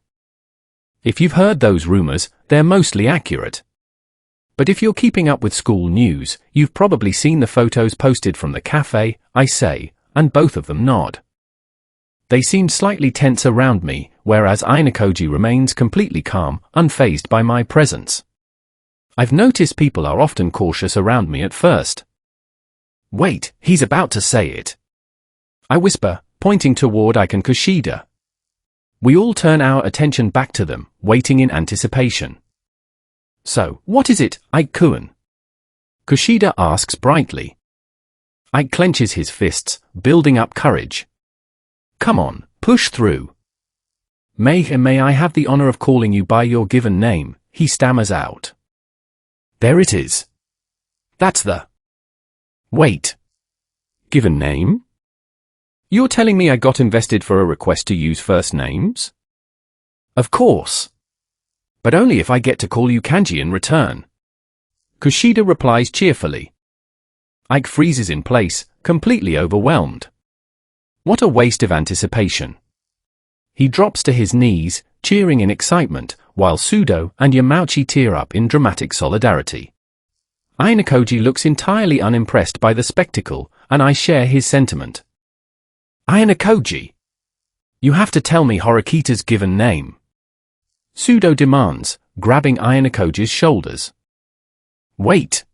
If you've heard those rumors, they're mostly accurate. But if you're keeping up with school news, you've probably seen the photos posted from the cafe, I say, and both of them nod. They seem slightly tense around me, whereas Ayanokoji remains completely calm, unfazed by my presence. I've noticed people are often cautious around me at first. Wait, he's about to say it. I whisper, pointing toward Ike and Kushida. We all turn our attention back to them, waiting in anticipation. So, what is it, Ike-kun? Kushida asks brightly. Ike clenches his fists, building up courage. Come on, push through. May I have the honor of calling you by your given name, he stammers out. There it is. That's the... Wait. Given name? You're telling me I got invested for a request to use first names? Of course. But only if I get to call you kanji in return. Kushida replies cheerfully. Ike freezes in place, completely overwhelmed. What a waste of anticipation. He drops to his knees, cheering in excitement, while Pseudo and Yamauchi tear up in dramatic solidarity. Ayanokoji looks entirely unimpressed by the spectacle, and I share his sentiment. Ayanokoji! You have to tell me Horikita's given name. Pseudo demands, grabbing Ayanokoji's shoulders. Wait.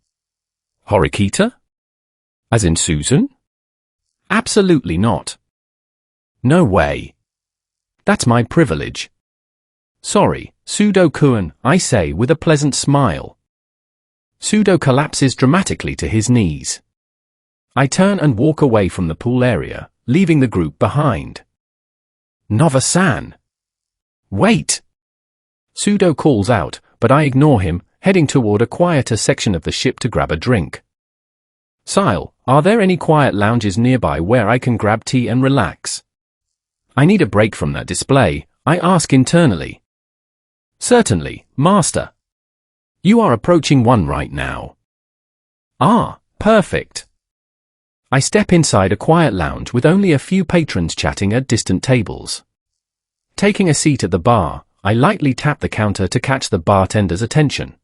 Horikita? As in Susan? Absolutely not. No way. That's my privilege. Sorry, Sudo-kun, I say with a pleasant smile. Sudo collapses dramatically to his knees. I turn and walk away from the pool area, leaving the group behind. Nova-san! Wait! Sudo calls out, but I ignore him, heading toward a quieter section of the ship to grab a drink. Sile, are there any quiet lounges nearby where I can grab tea and relax? I need a break from that display, I ask internally. Certainly, Master. You are approaching one right now. Ah, perfect. I step inside a quiet lounge with only a few patrons chatting at distant tables. Taking a seat at the bar, I lightly tap the counter to catch the bartender's attention.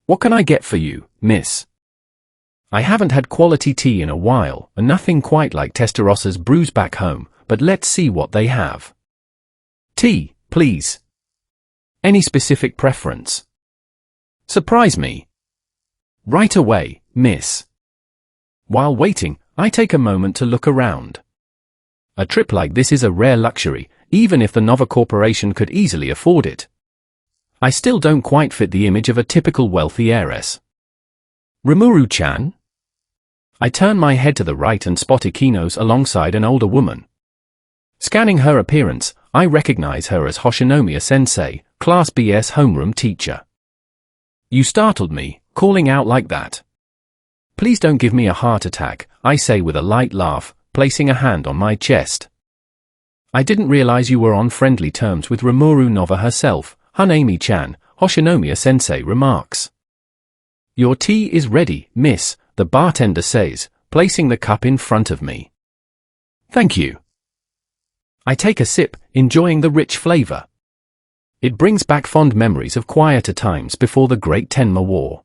What can I get for you, miss? I haven't had quality tea in a while, and nothing quite like Testaross's brews back home, but let's see what they have. Tea, please. Any specific preference? Surprise me. Right away, miss. While waiting, I take a moment to look around. A trip like this is a rare luxury, even if the Nova Corporation could easily afford it. I still don't quite fit the image of a typical wealthy heiress. Rimuru-chan? I turn my head to the right and spot Ikinos alongside an older woman. Scanning her appearance, I recognize her as Hoshinomiya-sensei, Class BS homeroom teacher. You startled me, calling out like that. Please don't give me a heart attack, I say with a light laugh, placing a hand on my chest. I didn't realize you were on friendly terms with Rimuru Nova herself, Hanami-chan, Hoshinomiya-sensei remarks. Your tea is ready, miss, the bartender says, placing the cup in front of me. Thank you. I take a sip, enjoying the rich flavor. It brings back fond memories of quieter times before the Great Tenma War.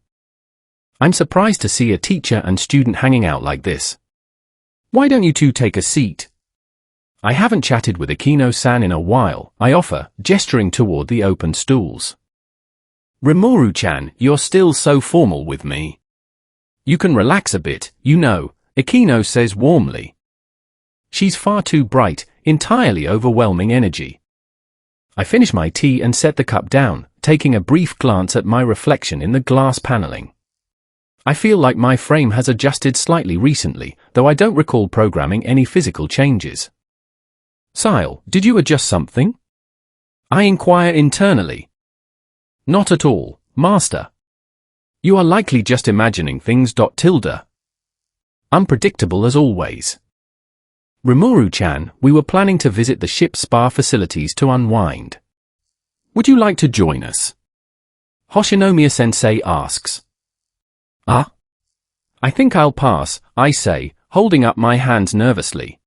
I'm surprised to see a teacher and student hanging out like this. Why don't you two take a seat? I haven't chatted with Akino-san in a while, I offer, gesturing toward the open stools. Rimuru-chan, you're still so formal with me. You can relax a bit, you know, Akino says warmly. She's far too bright, entirely overwhelming energy. I finish my tea and set the cup down, taking a brief glance at my reflection in the glass paneling. I feel like my frame has adjusted slightly recently, though I don't recall programming any physical changes. Sile, did you adjust something? I inquire internally. Not at all, Master. You are likely just imagining things. Unpredictable as always. Rimuru-chan, we were planning to visit the ship's spa facilities to unwind. Would you like to join us? Hoshinomiya-sensei asks. I think I'll pass, I say, holding up my hands nervously.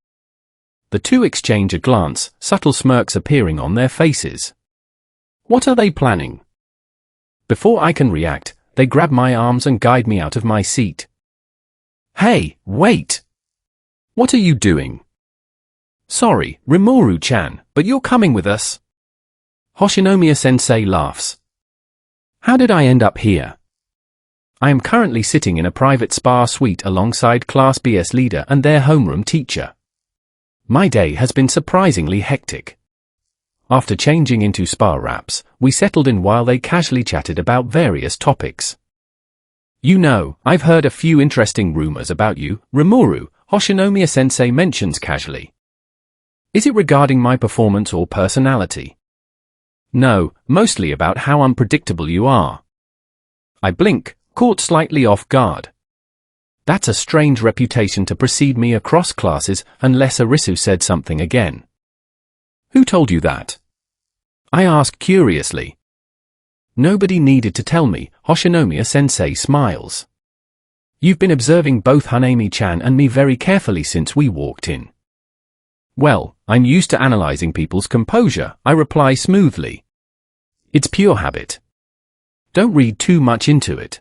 The two exchange a glance, subtle smirks appearing on their faces. What are they planning? Before I can react, they grab my arms and guide me out of my seat. Hey, wait! What are you doing? Sorry, Rimuru-chan, but you're coming with us. Hoshinomiya-sensei laughs. How did I end up here? I am currently sitting in a private spa suite alongside Class BS leader and their homeroom teacher. My day has been surprisingly hectic. After changing into spa wraps, we settled in while they casually chatted about various topics. You know, I've heard a few interesting rumors about you, Rimuru, Hoshinomiya-sensei mentions casually. Is it regarding my performance or personality? No, mostly about how unpredictable you are. I blink, caught slightly off guard. That's a strange reputation to precede me across classes unless Arisu said something again. Who told you that? I ask curiously. Nobody needed to tell me, Hoshinomiya-sensei smiles. You've been observing both Hanami-chan and me very carefully since we walked in. Well, I'm used to analyzing people's composure, I reply smoothly. It's pure habit. Don't read too much into it.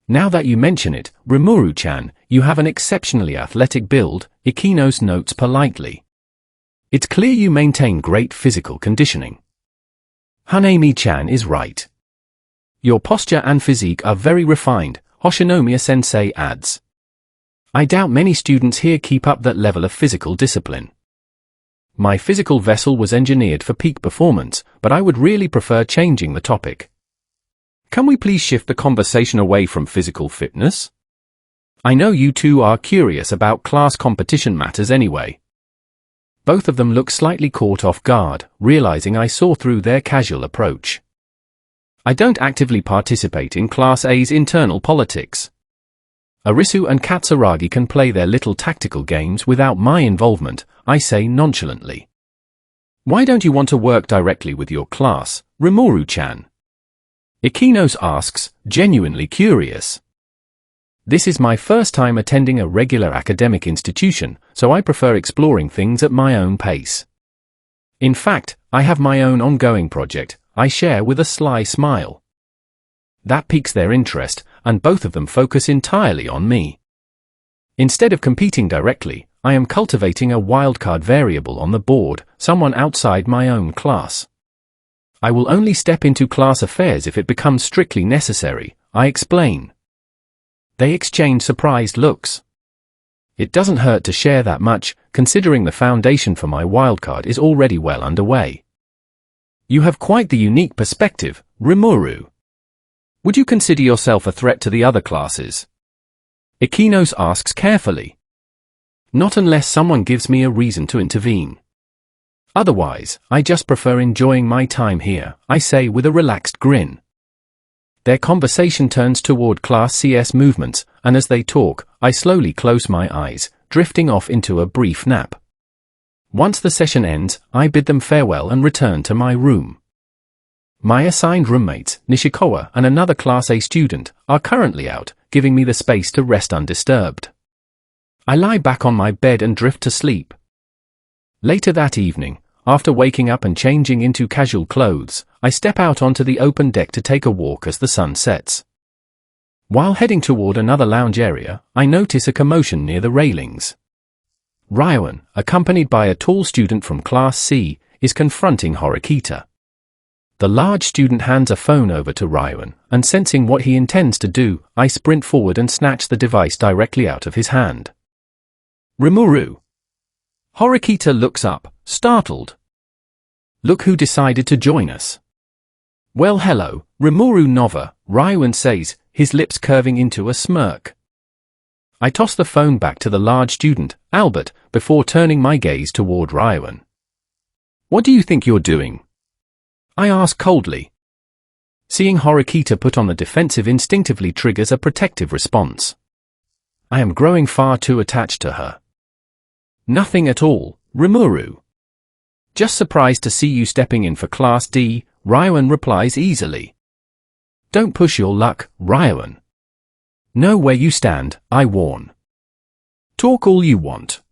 Now that you mention it, Rimuru-chan, you have an exceptionally athletic build, Ikinos notes politely. It's clear you maintain great physical conditioning. Hanami-chan is right. Your posture and physique are very refined, Hoshinomiya-sensei adds. I doubt many students here keep up that level of physical discipline. My physical vessel was engineered for peak performance, but I would really prefer changing the topic. Can we please shift the conversation away from physical fitness? I know you two are curious about class competition matters anyway. Both of them look slightly caught off guard, realizing I saw through their casual approach. I don't actively participate in Class A's internal politics. Arisu and Katsuragi can play their little tactical games without my involvement, I say nonchalantly. Why don't you want to work directly with your class, Rimuru-chan? Ikinos asks, genuinely curious. This is my first time attending a regular academic institution, so I prefer exploring things at my own pace. In fact, I have my own ongoing project, I share with a sly smile. That piques their interest, and both of them focus entirely on me. Instead of competing directly, I am cultivating a wildcard variable on the board, someone outside my own class. I will only step into class affairs if it becomes strictly necessary, I explain. They exchange surprised looks. It doesn't hurt to share that much, considering the foundation for my wildcard is already well underway. You have quite the unique perspective, Rimuru. Would you consider yourself a threat to the other classes? Ikinos asks carefully. Not unless someone gives me a reason to intervene. Otherwise, I just prefer enjoying my time here, I say with a relaxed grin. Their conversation turns toward Class CS movements, and as they talk, I slowly close my eyes, drifting off into a brief nap. Once the session ends, I bid them farewell and return to my room. My assigned roommates, Nishikawa and another Class A student, are currently out, giving me the space to rest undisturbed. I lie back on my bed and drift to sleep. Later that evening, after waking up and changing into casual clothes, I step out onto the open deck to take a walk as the sun sets. While heading toward another lounge area, I notice a commotion near the railings. Ryoan, accompanied by a tall student from Class C, is confronting Horikita. The large student hands a phone over to Ryoan, and sensing what he intends to do, I sprint forward and snatch the device directly out of his hand. Rimuru. Horikita looks up, startled. Look who decided to join us. Well, hello, Rimuru Nova, Ryoan says, his lips curving into a smirk. I toss the phone back to the large student, Albert, before turning my gaze toward Ryoan. What do you think you're doing? I ask coldly. Seeing Horikita put on the defensive instinctively triggers a protective response. I am growing far too attached to her. Nothing at all, Rimuru. Just surprised to see you stepping in for Class D, Ryoan replies easily. Don't push your luck, Ryoan. Know where you stand, I warn. Talk all you want.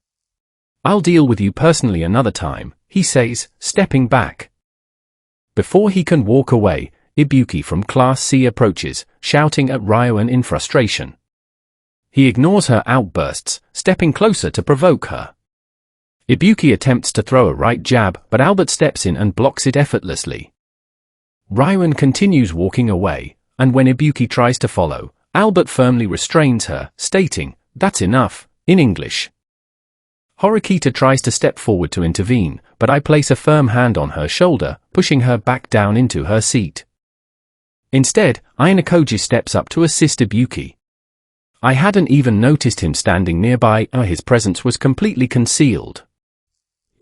I'll deal with you personally another time, he says, stepping back. Before he can walk away, Ibuki from Class C approaches, shouting at Ryoan in frustration. He ignores her outbursts, stepping closer to provoke her. Ibuki attempts to throw a right jab, but Albert steps in and blocks it effortlessly. Ryoan continues walking away, and when Ibuki tries to follow, Albert firmly restrains her, stating, "That's enough," in English. Horikita tries to step forward to intervene, but I place a firm hand on her shoulder, pushing her back down into her seat. Instead, Ayanokoji steps up to assist Ibuki. I hadn't even noticed him standing nearby, his presence was completely concealed.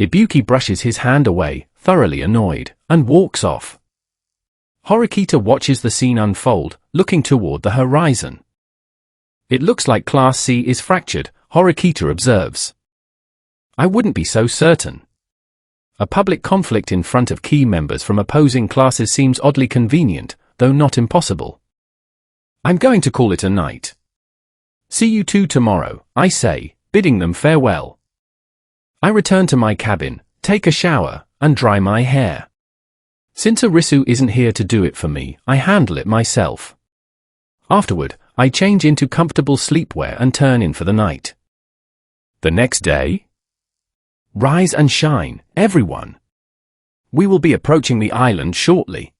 Ibuki brushes his hand away, thoroughly annoyed, and walks off. Horikita watches the scene unfold, looking toward the horizon. It looks like Class C is fractured, Horikita observes. I wouldn't be so certain. A public conflict in front of key members from opposing classes seems oddly convenient, though not impossible. I'm going to call it a night. See you two tomorrow, I say, bidding them farewell. I return to my cabin, take a shower, and dry my hair. Since Arisu isn't here to do it for me, I handle it myself. Afterward, I change into comfortable sleepwear and turn in for the night. The next day? Rise and shine, everyone. We will be approaching the island shortly.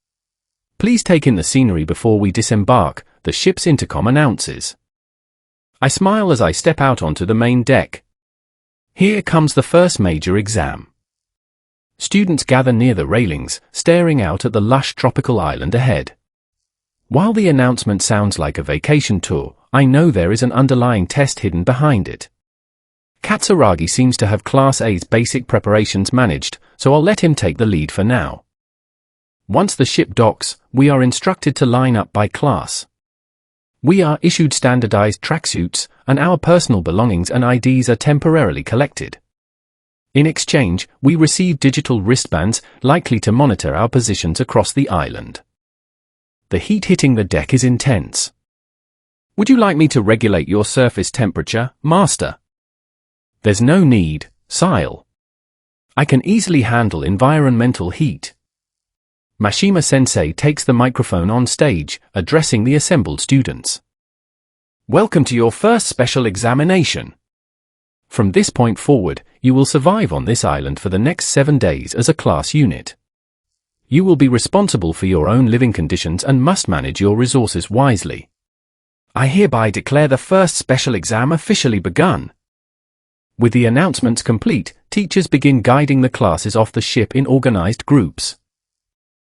Please take in the scenery before we disembark, the ship's intercom announces. I smile as I step out onto the main deck. Here comes the first major exam. Students gather near the railings, staring out at the lush tropical island ahead. While the announcement sounds like a vacation tour, I know there is an underlying test hidden behind it. Katsuragi seems to have Class A's basic preparations managed, so I'll let him take the lead for now. Once the ship docks, we are instructed to line up by class. We are issued standardized tracksuits, and our personal belongings and IDs are temporarily collected. In exchange, we receive digital wristbands, likely to monitor our positions across the island. The heat hitting the deck is intense. Would you like me to regulate your surface temperature, Master? There's no need, Sile. I can easily handle environmental heat. Mashima-sensei takes the microphone on stage, addressing the assembled students. Welcome to your first special examination. From this point forward, you will survive on this island for the next 7 days as a class unit. You will be responsible for your own living conditions and must manage your resources wisely. I hereby declare the first special exam officially begun. With the announcements complete, teachers begin guiding the classes off the ship in organized groups.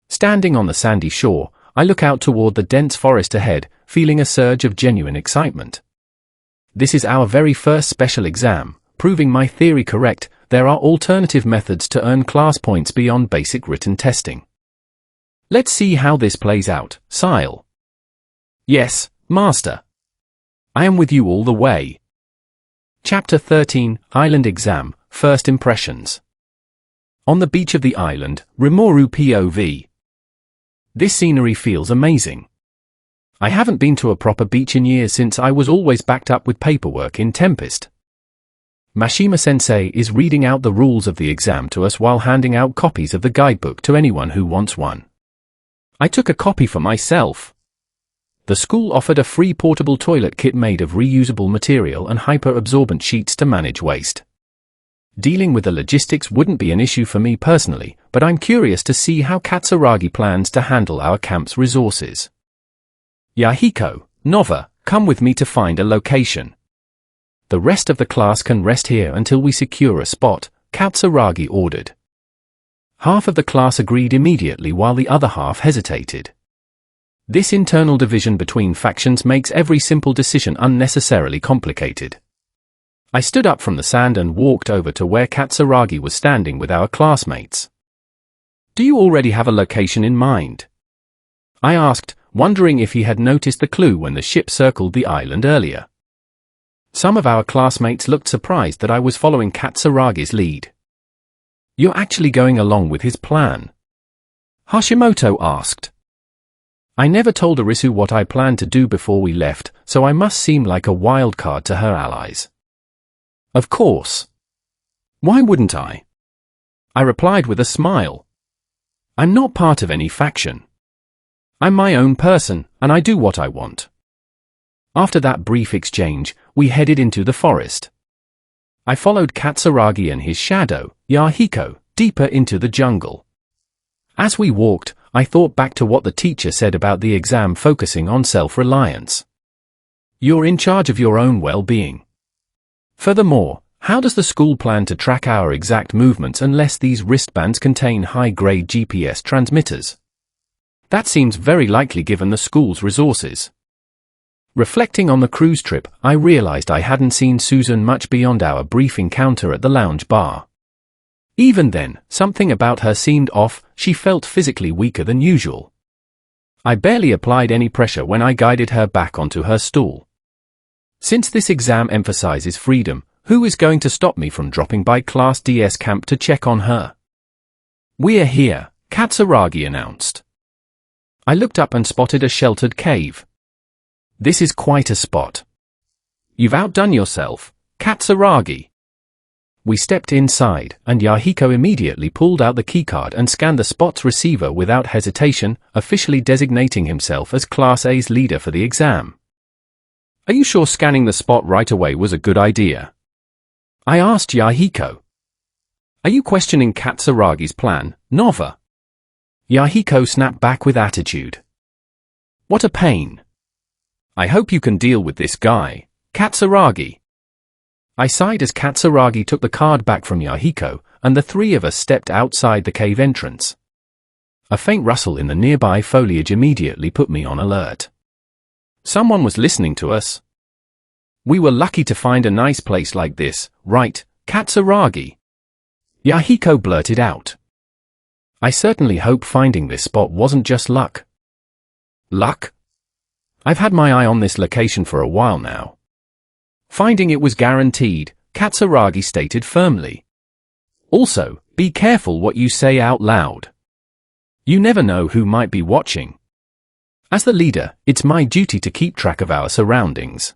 Standing on the sandy shore, I look out toward the dense forest ahead, feeling a surge of genuine excitement. This is our very first special exam. Proving my theory correct, there are alternative methods to earn class points beyond basic written testing. Let's see how this plays out, Sile. Yes, Master. I am with you all the way. Chapter 13, Island Exam, First Impressions. On the beach of the island, Rimuru POV. This scenery feels amazing. I haven't been to a proper beach in years since I was always backed up with paperwork in Tempest. Mashima-sensei is reading out the rules of the exam to us while handing out copies of the guidebook to anyone who wants one. I took a copy for myself. The school offered a free portable toilet kit made of reusable material and hyper-absorbent sheets to manage waste. Dealing with the logistics wouldn't be an issue for me personally, but I'm curious to see how Katsuragi plans to handle our camp's resources. Yahiko, Nova, come with me to find a location. The rest of the class can rest here until we secure a spot, Katsuragi ordered. Half of the class agreed immediately while the other half hesitated. This internal division between factions makes every simple decision unnecessarily complicated. I stood up from the sand and walked over to where Katsuragi was standing with our classmates. Do you already have a location in mind? I asked, wondering if he had noticed the clue when the ship circled the island earlier. Some of our classmates looked surprised that I was following Katsuragi's lead. You're actually going along with his plan? Hashimoto asked. I never told Arisu what I planned to do before we left, so I must seem like a wild card to her allies. Of course. Why wouldn't I? I replied with a smile. I'm not part of any faction. I'm my own person, and I do what I want. After that brief exchange, we headed into the forest. I followed Katsuragi and his shadow, Yahiko, deeper into the jungle. As we walked, I thought back to what the teacher said about the exam focusing on self-reliance. You're in charge of your own well-being. Furthermore, how does the school plan to track our exact movements unless these wristbands contain high-grade GPS transmitters? That seems very likely given the school's resources. Reflecting on the cruise trip, I realized I hadn't seen Susan much beyond our brief encounter at the lounge bar. Even then, something about her seemed off. She felt physically weaker than usual. I barely applied any pressure when I guided her back onto her stool. Since this exam emphasizes freedom, who is going to stop me from dropping by Class DS camp to check on her? We're here, Katsuragi announced. I looked up and spotted a sheltered cave. This is quite a spot. You've outdone yourself, Katsuragi. We stepped inside, and Yahiko immediately pulled out the keycard and scanned the spot's receiver without hesitation, officially designating himself as Class A's leader for the exam. Are you sure scanning the spot right away was a good idea? I asked Yahiko. Are you questioning Katsuragi's plan, Nova? Yahiko snapped back with attitude. What a pain. I hope you can deal with this guy, Katsuragi. I sighed as Katsuragi took the card back from Yahiko, and the three of us stepped outside the cave entrance. A faint rustle in the nearby foliage immediately put me on alert. Someone was listening to us. We were lucky to find a nice place like this, right, Katsuragi? Yahiko blurted out. I certainly hope finding this spot wasn't just luck. Luck? I've had my eye on this location for a while now. Finding it was guaranteed, Katsuragi stated firmly. Also, be careful what you say out loud. You never know who might be watching. As the leader, it's my duty to keep track of our surroundings.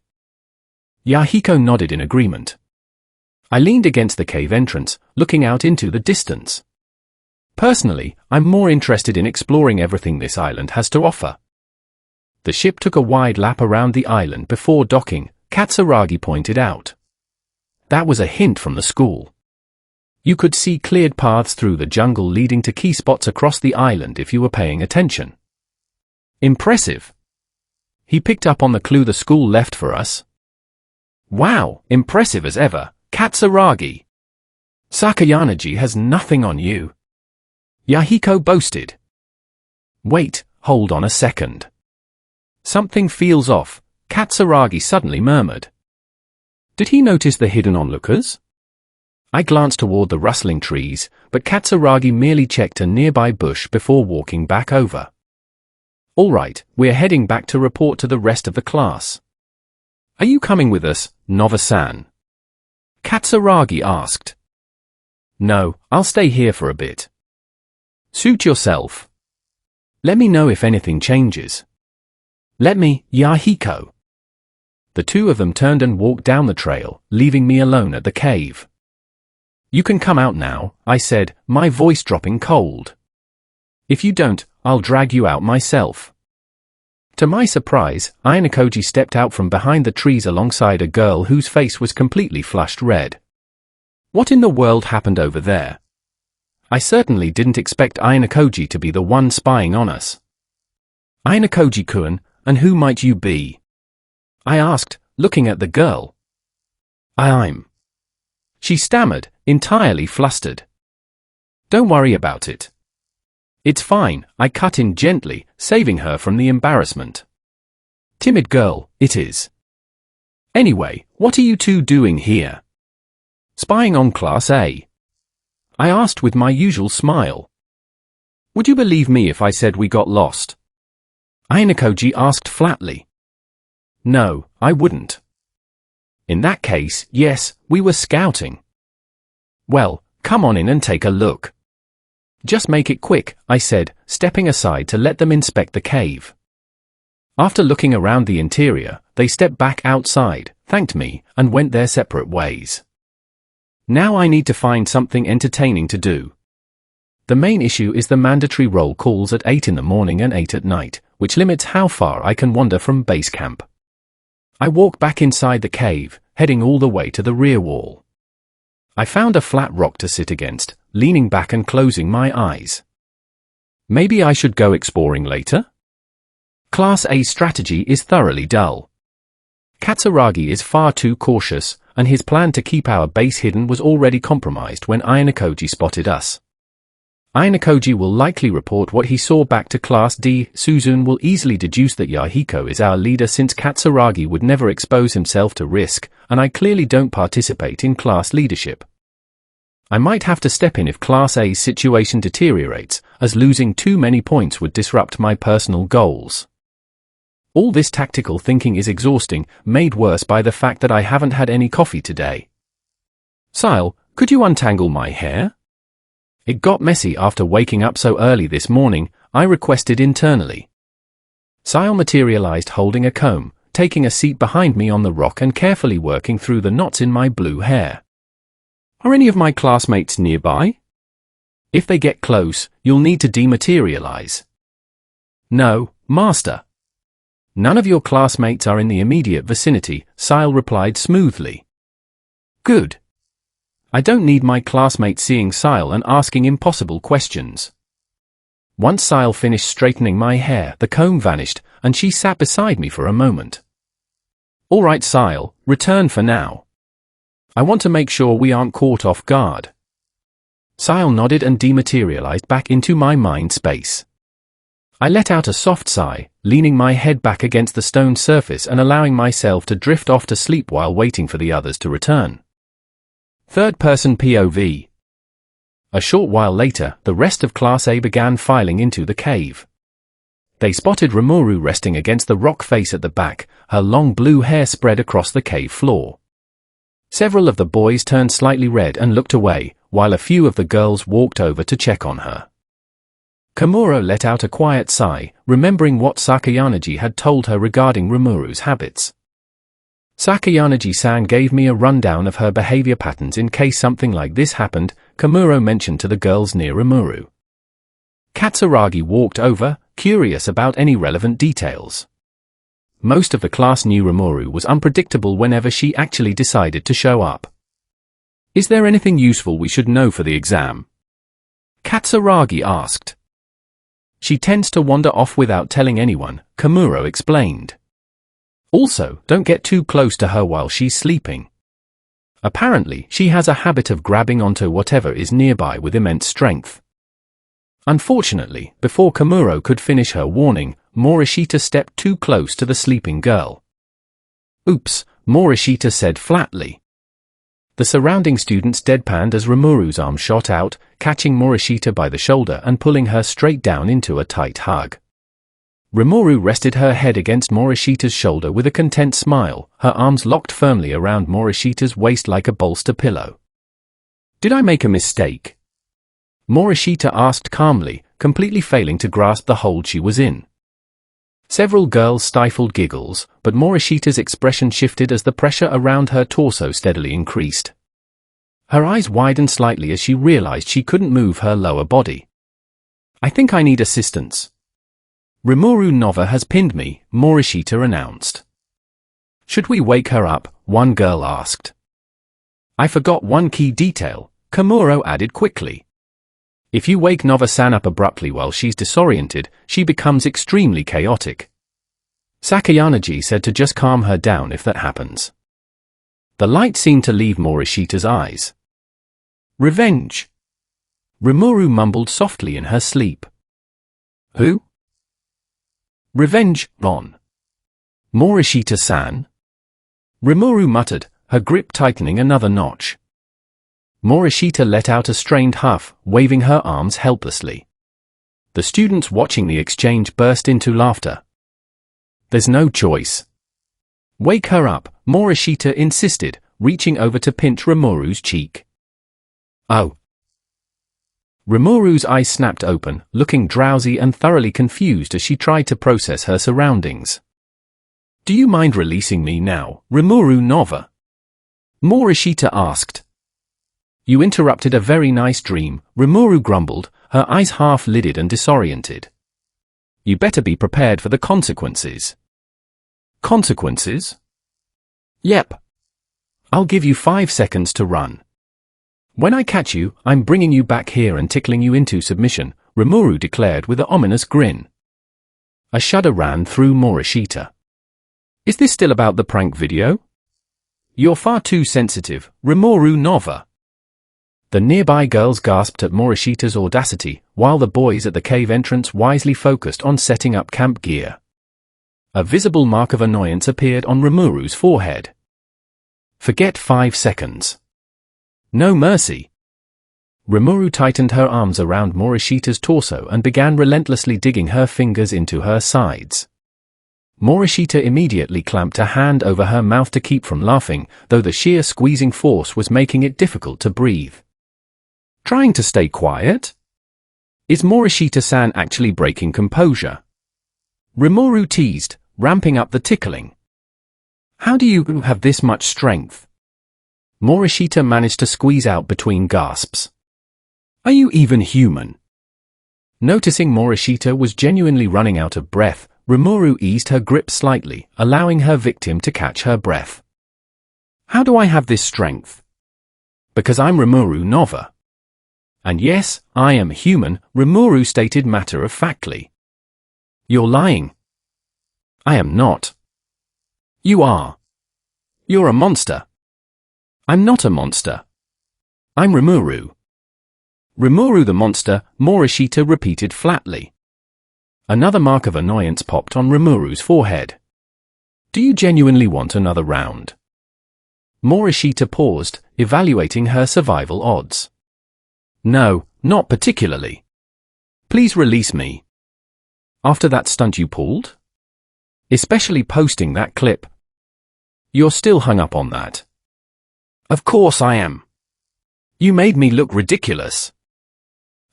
Yahiko nodded in agreement. I leaned against the cave entrance, looking out into the distance. Personally, I'm more interested in exploring everything this island has to offer. The ship took a wide lap around the island before docking, Katsuragi pointed out. That was a hint from the school. You could see cleared paths through the jungle leading to key spots across the island if you were paying attention. Impressive. He picked up on the clue the school left for us. Wow, impressive as ever, Katsuragi. Sakayanaji has nothing on you. Yahiko boasted. Wait, hold on a second. Something feels off, Katsuragi suddenly murmured. Did he notice the hidden onlookers? I glanced toward the rustling trees, but Katsuragi merely checked a nearby bush before walking back over. All right, we're heading back to report to the rest of the class. Are you coming with us, Nova-san? Katsuragi asked. No, I'll stay here for a bit. Suit yourself. Let me know if anything changes. Let me, Yahiko. The two of them turned and walked down the trail, leaving me alone at the cave. You can come out now, I said, my voice dropping cold. If you don't, I'll drag you out myself. To my surprise, Ayanokoji stepped out from behind the trees alongside a girl whose face was completely flushed red. What in the world happened over there? I certainly didn't expect Ayanokoji to be the one spying on us. Ayanokoji-kun, and who might you be? I asked, looking at the girl. I'm. She stammered, entirely flustered. Don't worry about it. It's fine, I cut in gently, saving her from the embarrassment. Timid girl, it is. Anyway, what are you two doing here? Spying on Class A. I asked with my usual smile. Would you believe me if I said we got lost? Ayanokoji asked flatly. No, I wouldn't. In that case, yes, we were scouting. Well, come on in and take a look. Just make it quick, I said, stepping aside to let them inspect the cave. After looking around the interior, they stepped back outside, thanked me, and went their separate ways. Now I need to find something entertaining to do. The main issue is the mandatory roll calls at 8 in the morning and 8 at night, which limits how far I can wander from base camp. I walked back inside the cave, heading all the way to the rear wall. I found a flat rock to sit against, leaning back and closing my eyes. Maybe I should go exploring later? Class A strategy is thoroughly dull. Katsuragi is far too cautious, and his plan to keep our base hidden was already compromised when Ayanokoji spotted us. Ayanokoji will likely report what he saw back to Class D. Suzune will easily deduce that Yahiko is our leader since Katsuragi would never expose himself to risk, and I clearly don't participate in class leadership. I might have to step in if Class A's situation deteriorates, as losing too many points would disrupt my personal goals. All this tactical thinking is exhausting, made worse by the fact that I haven't had any coffee today. Sile, could you untangle my hair? It got messy after waking up so early this morning, I requested internally. Sile materialized holding a comb, taking a seat behind me on the rock and carefully working through the knots in my blue hair. Are any of my classmates nearby? If they get close, you'll need to dematerialize. No, Master. None of your classmates are in the immediate vicinity, Sile replied smoothly. Good. I don't need my classmates seeing Sile and asking impossible questions. Once Sile finished straightening my hair, the comb vanished, and she sat beside me for a moment. All right, Sile, return for now. I want to make sure we aren't caught off guard. Sile nodded and dematerialized back into my mind space. I let out a soft sigh, leaning my head back against the stone surface and allowing myself to drift off to sleep while waiting for the others to return. Third-person POV. A short while later, the rest of Class A began filing into the cave. They spotted Rimuru resting against the rock face at the back, her long blue hair spread across the cave floor. Several of the boys turned slightly red and looked away, while a few of the girls walked over to check on her. Komuro let out a quiet sigh, remembering what Sakayanagi had told her regarding Rimuru's habits. Sakayanagi-san gave me a rundown of her behavior patterns in case something like this happened, Komuro mentioned to the girls near Rimuru. Katsuragi walked over, curious about any relevant details. Most of the class knew Rimuru was unpredictable whenever she actually decided to show up. Is there anything useful we should know for the exam? Katsuragi asked. She tends to wander off without telling anyone, Komuro explained. Also, don't get too close to her while she's sleeping. Apparently, she has a habit of grabbing onto whatever is nearby with immense strength. Unfortunately, before Komuro could finish her warning, Morishita stepped too close to the sleeping girl. Oops, Morishita said flatly. The surrounding students deadpanned as Rimuru's arm shot out, catching Morishita by the shoulder and pulling her straight down into a tight hug. Rimuru rested her head against Morishita's shoulder with a content smile, her arms locked firmly around Morishita's waist like a bolster pillow. Did I make a mistake? Morishita asked calmly, completely failing to grasp the hold she was in. Several girls stifled giggles, but Morishita's expression shifted as the pressure around her torso steadily increased. Her eyes widened slightly as she realized she couldn't move her lower body. I think I need assistance. Rimuru Nova has pinned me, Morishita announced. Should we wake her up? One girl asked. I forgot one key detail, Komuro added quickly. If you wake Nova-san up abruptly while she's disoriented, she becomes extremely chaotic. Sakayanagi said to just calm her down if that happens. The light seemed to leave Morishita's eyes. Revenge. Rimuru mumbled softly in her sleep. Who? Revenge, Ron. Morishita-san? Rimuru muttered, her grip tightening another notch. Morishita let out a strained huff, waving her arms helplessly. The students watching the exchange burst into laughter. There's no choice. Wake her up, Morishita insisted, reaching over to pinch Rimuru's cheek. Oh. Rimuru's eyes snapped open, looking drowsy and thoroughly confused as she tried to process her surroundings. Do you mind releasing me now, Rimuru Nova? Morishita asked. You interrupted a very nice dream, Rimuru grumbled, her eyes half-lidded and disoriented. You better be prepared for the consequences. Consequences? Yep. I'll give you 5 seconds to run. When I catch you, I'm bringing you back here and tickling you into submission, Rimuru declared with an ominous grin. A shudder ran through Morishita. Is this still about the prank video? You're far too sensitive, Rimuru Nova. The nearby girls gasped at Morishita's audacity, while the boys at the cave entrance wisely focused on setting up camp gear. A visible mark of annoyance appeared on Rimuru's forehead. Forget 5 seconds. No mercy. Rimuru tightened her arms around Morishita's torso and began relentlessly digging her fingers into her sides. Morishita immediately clamped a hand over her mouth to keep from laughing, though the sheer squeezing force was making it difficult to breathe. Trying to stay quiet? Is Morishita-san actually breaking composure? Rimuru teased, ramping up the tickling. How do you have this much strength? Morishita managed to squeeze out between gasps. Are you even human? Noticing Morishita was genuinely running out of breath, Rimuru eased her grip slightly, allowing her victim to catch her breath. How do I have this strength? Because I'm Rimuru Nova. And yes, I am human, Rimuru stated matter-of-factly. You're lying. I am not. You are. You're a monster. I'm not a monster. I'm Rimuru. Rimuru the monster, Morishita repeated flatly. Another mark of annoyance popped on Rimuru's forehead. Do you genuinely want another round? Morishita paused, evaluating her survival odds. No, not particularly. Please release me. After that stunt you pulled? Especially posting that clip. You're still hung up on that. Of course I am. You made me look ridiculous.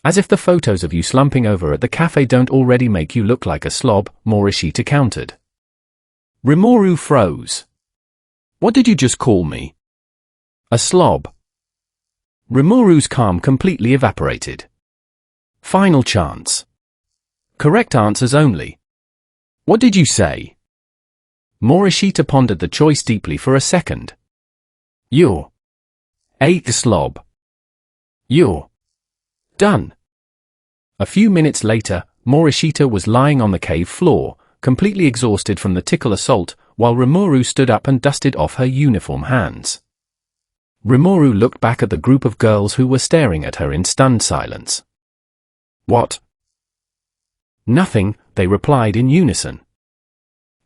As if the photos of you slumping over at the cafe don't already make you look like a slob, Morishita countered. Rimuru froze. What did you just call me? A slob. Rimuru's calm completely evaporated. Final chance. Correct answers only. What did you say? Morishita pondered the choice deeply for a second. You're a slob. You're done. A few minutes later, Morishita was lying on the cave floor, completely exhausted from the tickle assault, while Rimuru stood up and dusted off her uniform hands. Rimuru looked back at the group of girls who were staring at her in stunned silence. What? Nothing, they replied in unison.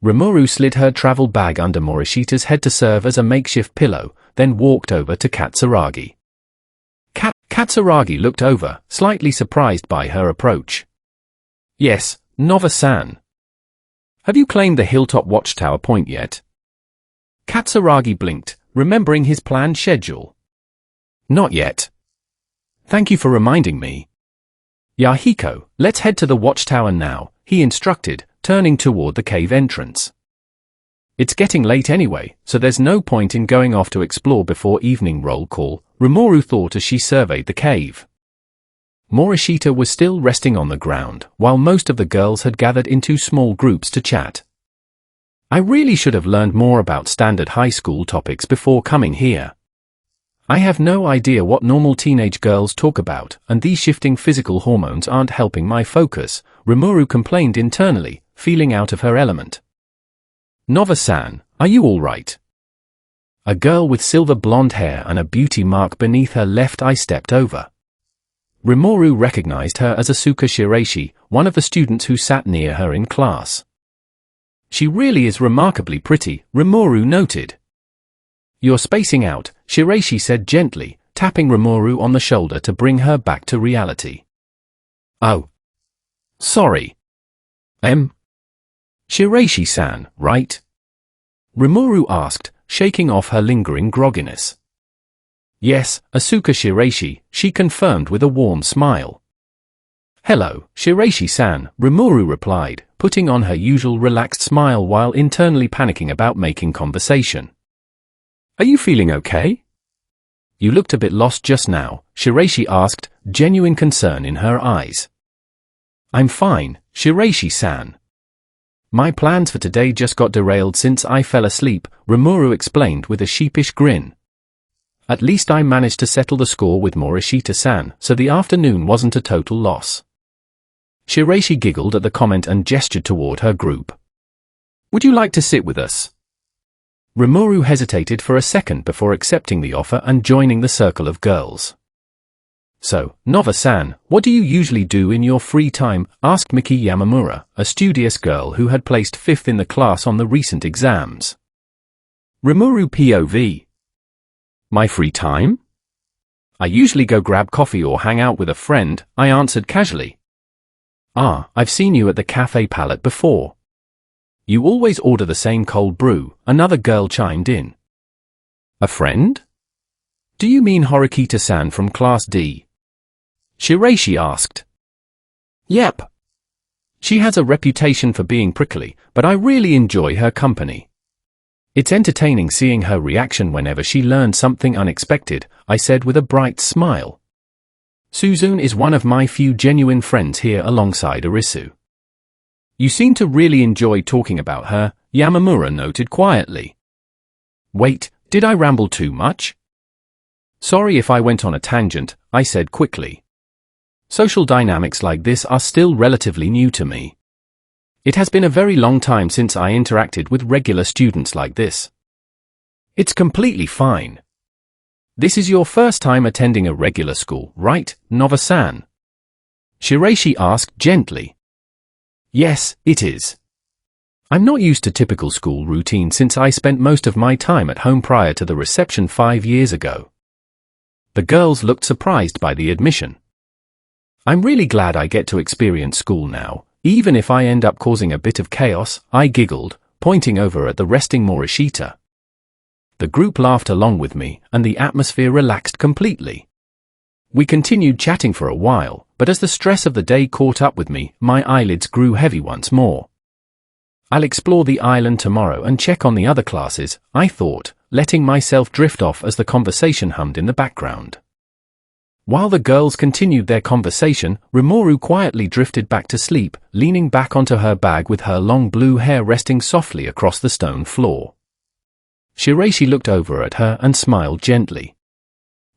Rimuru slid her travel bag under Morishita's head to serve as a makeshift pillow, then walked over to Katsuragi. Katsuragi looked over, slightly surprised by her approach. Yes, Nova-san. Have you claimed the hilltop watchtower point yet? Katsuragi blinked, remembering his planned schedule. Not yet. Thank you for reminding me. Yahiko, let's head to the watchtower now, he instructed, turning toward the cave entrance. It's getting late anyway, so there's no point in going off to explore before evening roll call, Rimuru thought as she surveyed the cave. Morishita was still resting on the ground, while most of the girls had gathered into small groups to chat. I really should have learned more about standard high school topics before coming here. I have no idea what normal teenage girls talk about, and these shifting physical hormones aren't helping my focus, Rimuru complained internally, feeling out of her element. Nova-san, are you all right? A girl with silver blonde hair and a beauty mark beneath her left eye stepped over. Rimuru recognized her as Asuka Shiraishi, one of the students who sat near her in class. She really is remarkably pretty, Rimuru noted. You're spacing out, Shiraishi said gently, tapping Rimuru on the shoulder to bring her back to reality. Oh. Sorry. Shiraishi-san, right? Rimuru asked, shaking off her lingering grogginess. Yes, Asuka Shiraishi, she confirmed with a warm smile. Hello, Shiraishi-san, Rimuru replied, putting on her usual relaxed smile while internally panicking about making conversation. Are you feeling okay? You looked a bit lost just now, Shiraishi asked, genuine concern in her eyes. I'm fine, Shiraishi-san. My plans for today just got derailed since I fell asleep, Rimuru explained with a sheepish grin. At least I managed to settle the score with Morishita-san, so the afternoon wasn't a total loss. Shiraishi giggled at the comment and gestured toward her group. Would you like to sit with us? Rimuru hesitated for a second before accepting the offer and joining the circle of girls. So, Nova-san, what do you usually do in your free time? Asked Miki Yamamura, a studious girl who had placed 5th in the class on the recent exams. Rimuru POV. My free time? I usually go grab coffee or hang out with a friend, I answered casually. Ah, I've seen you at the Cafe Palette before. You always order the same cold brew, another girl chimed in. A friend? Do you mean Horikita-san from Class D? Shiraishi asked. Yep. She has a reputation for being prickly, but I really enjoy her company. It's entertaining seeing her reaction whenever she learns something unexpected, I said with a bright smile. Suzune is one of my few genuine friends here alongside Arisu. You seem to really enjoy talking about her, Yamamura noted quietly. Wait, did I ramble too much? Sorry if I went on a tangent, I said quickly. Social dynamics like this are still relatively new to me. It has been a very long time since I interacted with regular students like this. It's completely fine. This is your first time attending a regular school, right, Nova-san? Shiraishi asked gently. Yes, it is. I'm not used to typical school routine since I spent most of my time at home prior to the reception 5 years ago. The girls looked surprised by the admission. I'm really glad I get to experience school now, even if I end up causing a bit of chaos, I giggled, pointing over at the resting Morishita. The group laughed along with me, and the atmosphere relaxed completely. We continued chatting for a while, but as the stress of the day caught up with me, my eyelids grew heavy once more. I'll explore the island tomorrow and check on the other classes, I thought, letting myself drift off as the conversation hummed in the background. While the girls continued their conversation, Rimuru quietly drifted back to sleep, leaning back onto her bag with her long blue hair resting softly across the stone floor. Shiraishi looked over at her and smiled gently.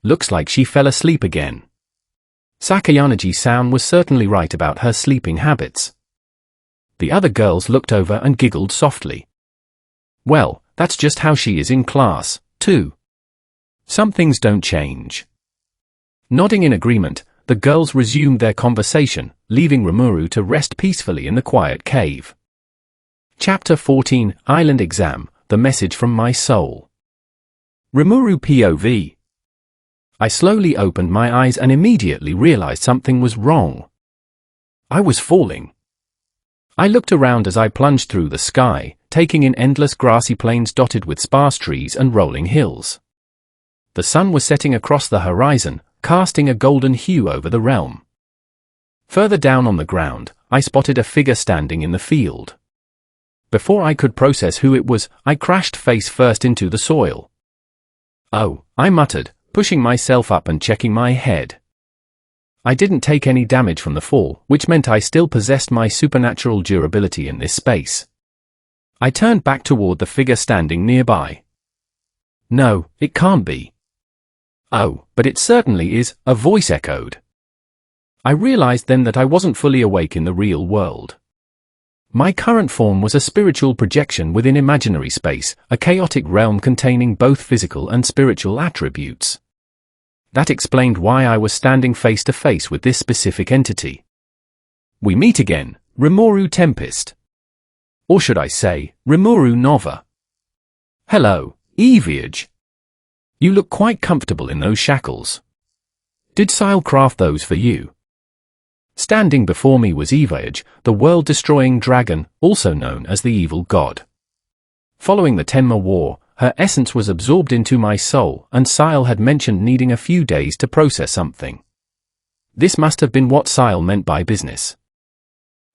Looks like she fell asleep again. Sakayanagi-san was certainly right about her sleeping habits. The other girls looked over and giggled softly. Well, that's just how she is in class, too. Some things don't change. Nodding in agreement, the girls resumed their conversation, leaving Rimuru to rest peacefully in the quiet cave. Chapter 14, Island Exam, The Message from My Soul. Rimuru POV. I slowly opened my eyes and immediately realized something was wrong. I was falling. I looked around as I plunged through the sky, taking in endless grassy plains dotted with sparse trees and rolling hills. The sun was setting across the horizon, casting a golden hue over the realm. Further down on the ground, I spotted a figure standing in the field. Before I could process who it was, I crashed face first into the soil. Oh, I muttered, pushing myself up and checking my head. I didn't take any damage from the fall, which meant I still possessed my supernatural durability in this space. I turned back toward the figure standing nearby. No, it can't be. Oh, but it certainly is, a voice echoed. I realized then that I wasn't fully awake in the real world. My current form was a spiritual projection within imaginary space, a chaotic realm containing both physical and spiritual attributes. That explained why I was standing face to face with this specific entity. We meet again, Rimuru Tempest. Or should I say, Rimuru Nova. Hello, Eviage. You look quite comfortable in those shackles. Did Sile craft those for you? Standing before me was Eviage, the world-destroying dragon, also known as the evil god. Following the Tenma War, her essence was absorbed into my soul, and Sile had mentioned needing a few days to process something. This must have been what Sile meant by business.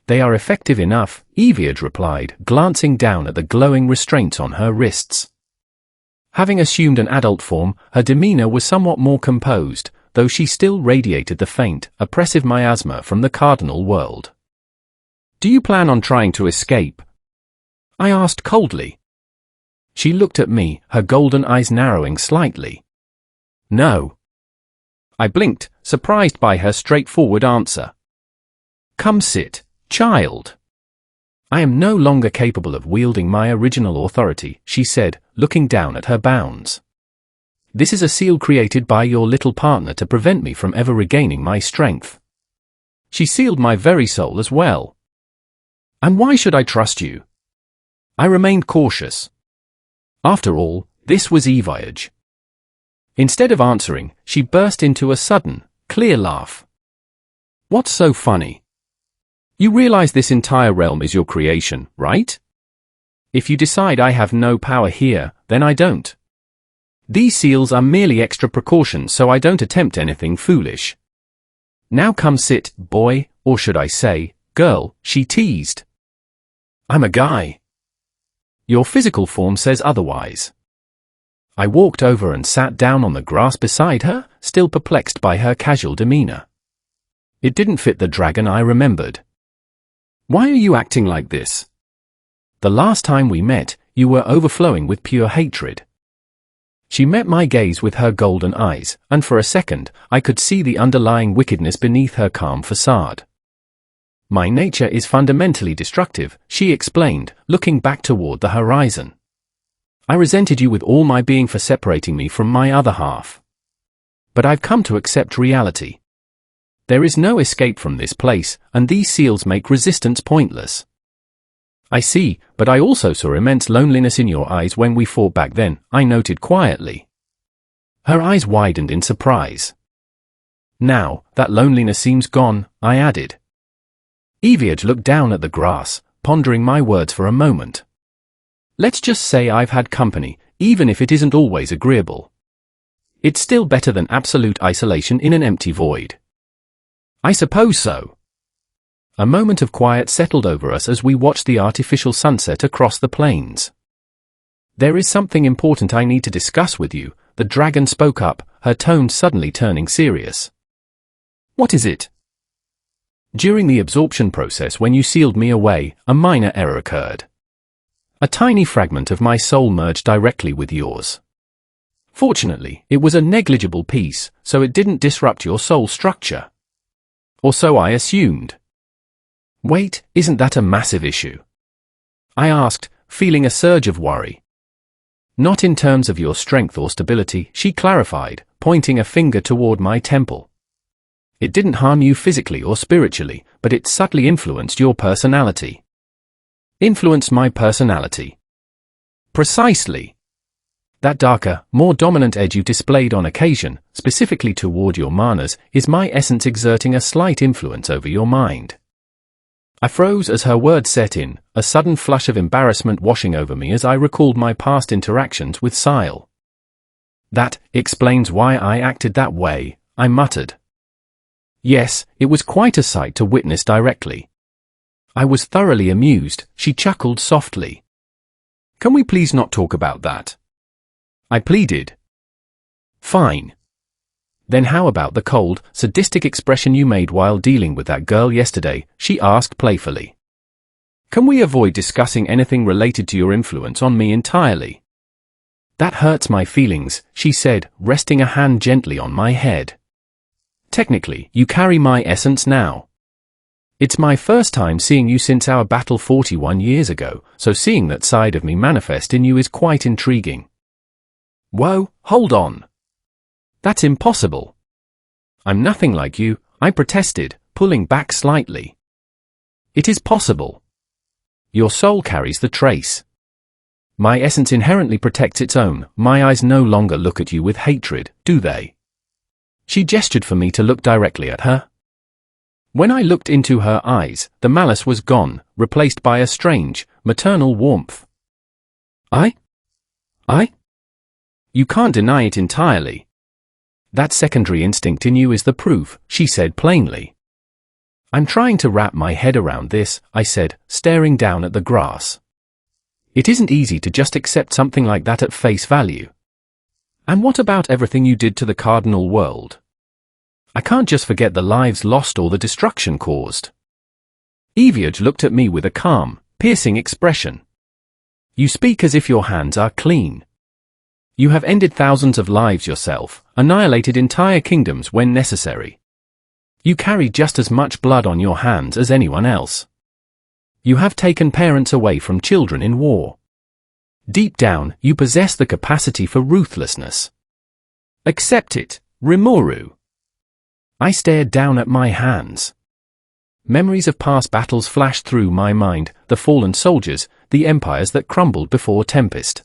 They are effective enough, Eviad replied, glancing down at the glowing restraints on her wrists. Having assumed an adult form, her demeanor was somewhat more composed, though she still radiated the faint, oppressive miasma from the cardinal world. Do you plan on trying to escape? I asked coldly. She looked at me, her golden eyes narrowing slightly. No. I blinked, surprised by her straightforward answer. Come sit, child. I am no longer capable of wielding my original authority, she said, looking down at her bounds. This is a seal created by your little partner to prevent me from ever regaining my strength. She sealed my very soul as well. And why should I trust you? I remained cautious. After all, this was Eviage. Instead of answering, she burst into a sudden, clear laugh. What's so funny? You realize this entire realm is your creation, right? If you decide I have no power here, then I don't. These seals are merely extra precautions so I don't attempt anything foolish. Now come sit, boy, or should I say, girl, she teased. I'm a guy. Your physical form says otherwise. I walked over and sat down on the grass beside her, still perplexed by her casual demeanor. It didn't fit the dragon I remembered. Why are you acting like this? The last time we met, you were overflowing with pure hatred. She met my gaze with her golden eyes, and for a second, I could see the underlying wickedness beneath her calm facade. My nature is fundamentally destructive, she explained, looking back toward the horizon. I resented you with all my being for separating me from my other half. but I've come to accept reality. There is no escape from this place, and these seals make resistance pointless. I see, but I also saw immense loneliness in your eyes when we fought back then, I noted quietly. Her eyes widened in surprise. Now, that loneliness seems gone, I added. Eviage looked down at the grass, pondering my words for a moment. Let's just say I've had company, even if it isn't always agreeable. It's still better than absolute isolation in an empty void. I suppose so. A moment of quiet settled over us as we watched the artificial sunset across the plains. There is something important I need to discuss with you, the dragon spoke up, her tone suddenly turning serious. What is it? During the absorption process when you sealed me away, a minor error occurred. A tiny fragment of my soul merged directly with yours. Fortunately, it was a negligible piece, so it didn't disrupt your soul structure. Or so I assumed. Wait, isn't that a massive issue? I asked, feeling a surge of worry. Not in terms of your strength or stability, she clarified, pointing a finger toward my temple. It didn't harm you physically or spiritually, but it subtly influenced your personality. Influenced my personality. Precisely. That darker, more dominant edge you displayed on occasion, specifically toward your manas, is my essence exerting a slight influence over your mind. I froze as her words set in, a sudden flush of embarrassment washing over me as I recalled my past interactions with Sile. That explains why I acted that way, I muttered. Yes, it was quite a sight to witness directly. I was thoroughly amused, she chuckled softly. Can we please not talk about that? I pleaded. Fine. Then how about the cold, sadistic expression you made while dealing with that girl yesterday, she asked playfully. Can we avoid discussing anything related to your influence on me entirely? That hurts my feelings, she said, resting a hand gently on my head. Technically, you carry my essence now. It's my first time seeing you since our battle 41 years ago, so seeing that side of me manifest in you is quite intriguing. Whoa, hold on. That's impossible. I'm nothing like you, I protested, pulling back slightly. It is possible. Your soul carries the trace. My essence inherently protects its own, my eyes no longer look at you with hatred, do they? She gestured for me to look directly at her. When I looked into her eyes, the malice was gone, replaced by a strange, maternal warmth. I? You can't deny it entirely. That secondary instinct in you is the proof, she said plainly. I'm trying to wrap my head around this, I said, staring down at the grass. It isn't easy to just accept something like that at face value. And what about everything you did to the cardinal world? I can't just forget the lives lost or the destruction caused. Eviage looked at me with a calm, piercing expression. You speak as if your hands are clean. You have ended thousands of lives yourself, annihilated entire kingdoms when necessary. You carry just as much blood on your hands as anyone else. You have taken parents away from children in war. Deep down, you possess the capacity for ruthlessness. Accept it, Rimuru. I stared down at my hands. Memories of past battles flashed through my mind, the fallen soldiers, the empires that crumbled before Tempest.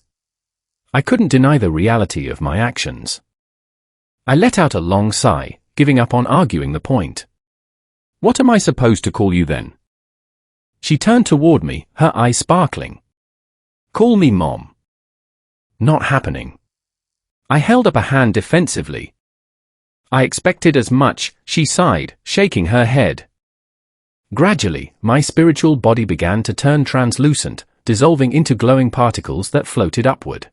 I couldn't deny the reality of my actions. I let out a long sigh, giving up on arguing the point. What am I supposed to call you then? She turned toward me, her eyes sparkling. Call me Mom. Not happening. I held up a hand defensively. I expected as much, she sighed, shaking her head. Gradually, my spiritual body began to turn translucent, dissolving into glowing particles that floated upward.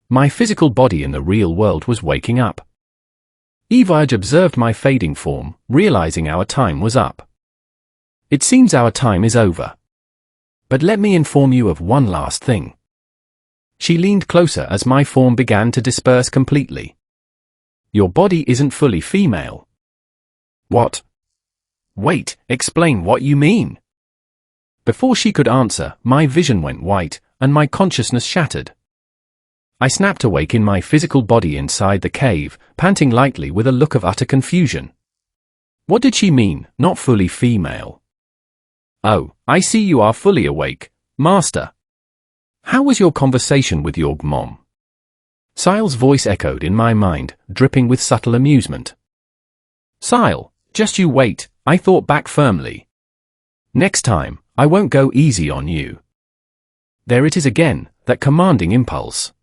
My physical body in the real world was waking up. Eviage observed my fading form, realizing our time was up. It seems our time is over. But let me inform you of one last thing. She leaned closer as my form began to disperse completely. Your body isn't fully female. What? Wait, explain what you mean. Before she could answer, my vision went white, and my consciousness shattered. I snapped awake in my physical body inside the cave, panting lightly with a look of utter confusion. What did she mean, not fully female? Oh, I see you are fully awake, Master. How was your conversation with your mom? Sile's voice echoed in my mind, dripping with subtle amusement. Sile, just you wait, I thought back firmly. Next time, I won't go easy on you. There it is again, that commanding impulse.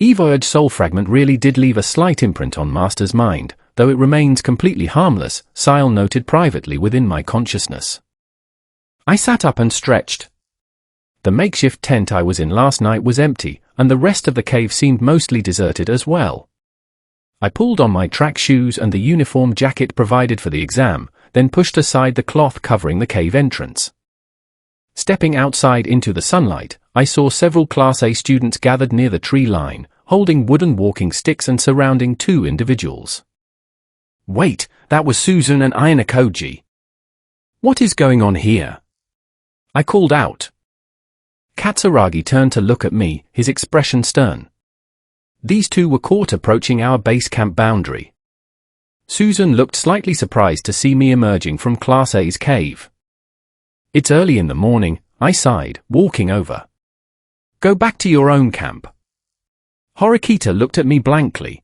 Evoyage soul fragment really did leave a slight imprint on Master's mind, though it remains completely harmless, Sile noted privately within my consciousness. I sat up and stretched. The makeshift tent I was in last night was empty, and the rest of the cave seemed mostly deserted as well. I pulled on my track shoes and the uniform jacket provided for the exam, then pushed aside the cloth covering the cave entrance. Stepping outside into the sunlight, I saw several Class A students gathered near the tree line, holding wooden walking sticks and surrounding two individuals. Wait, that was Susan and Ayanokoji. What is going on here? I called out. Katsuragi turned to look at me, his expression stern. These two were caught approaching our base camp boundary. Susan looked slightly surprised to see me emerging from Class A's cave. It's early in the morning, I sighed, walking over. Go back to your own camp. Horikita looked at me blankly.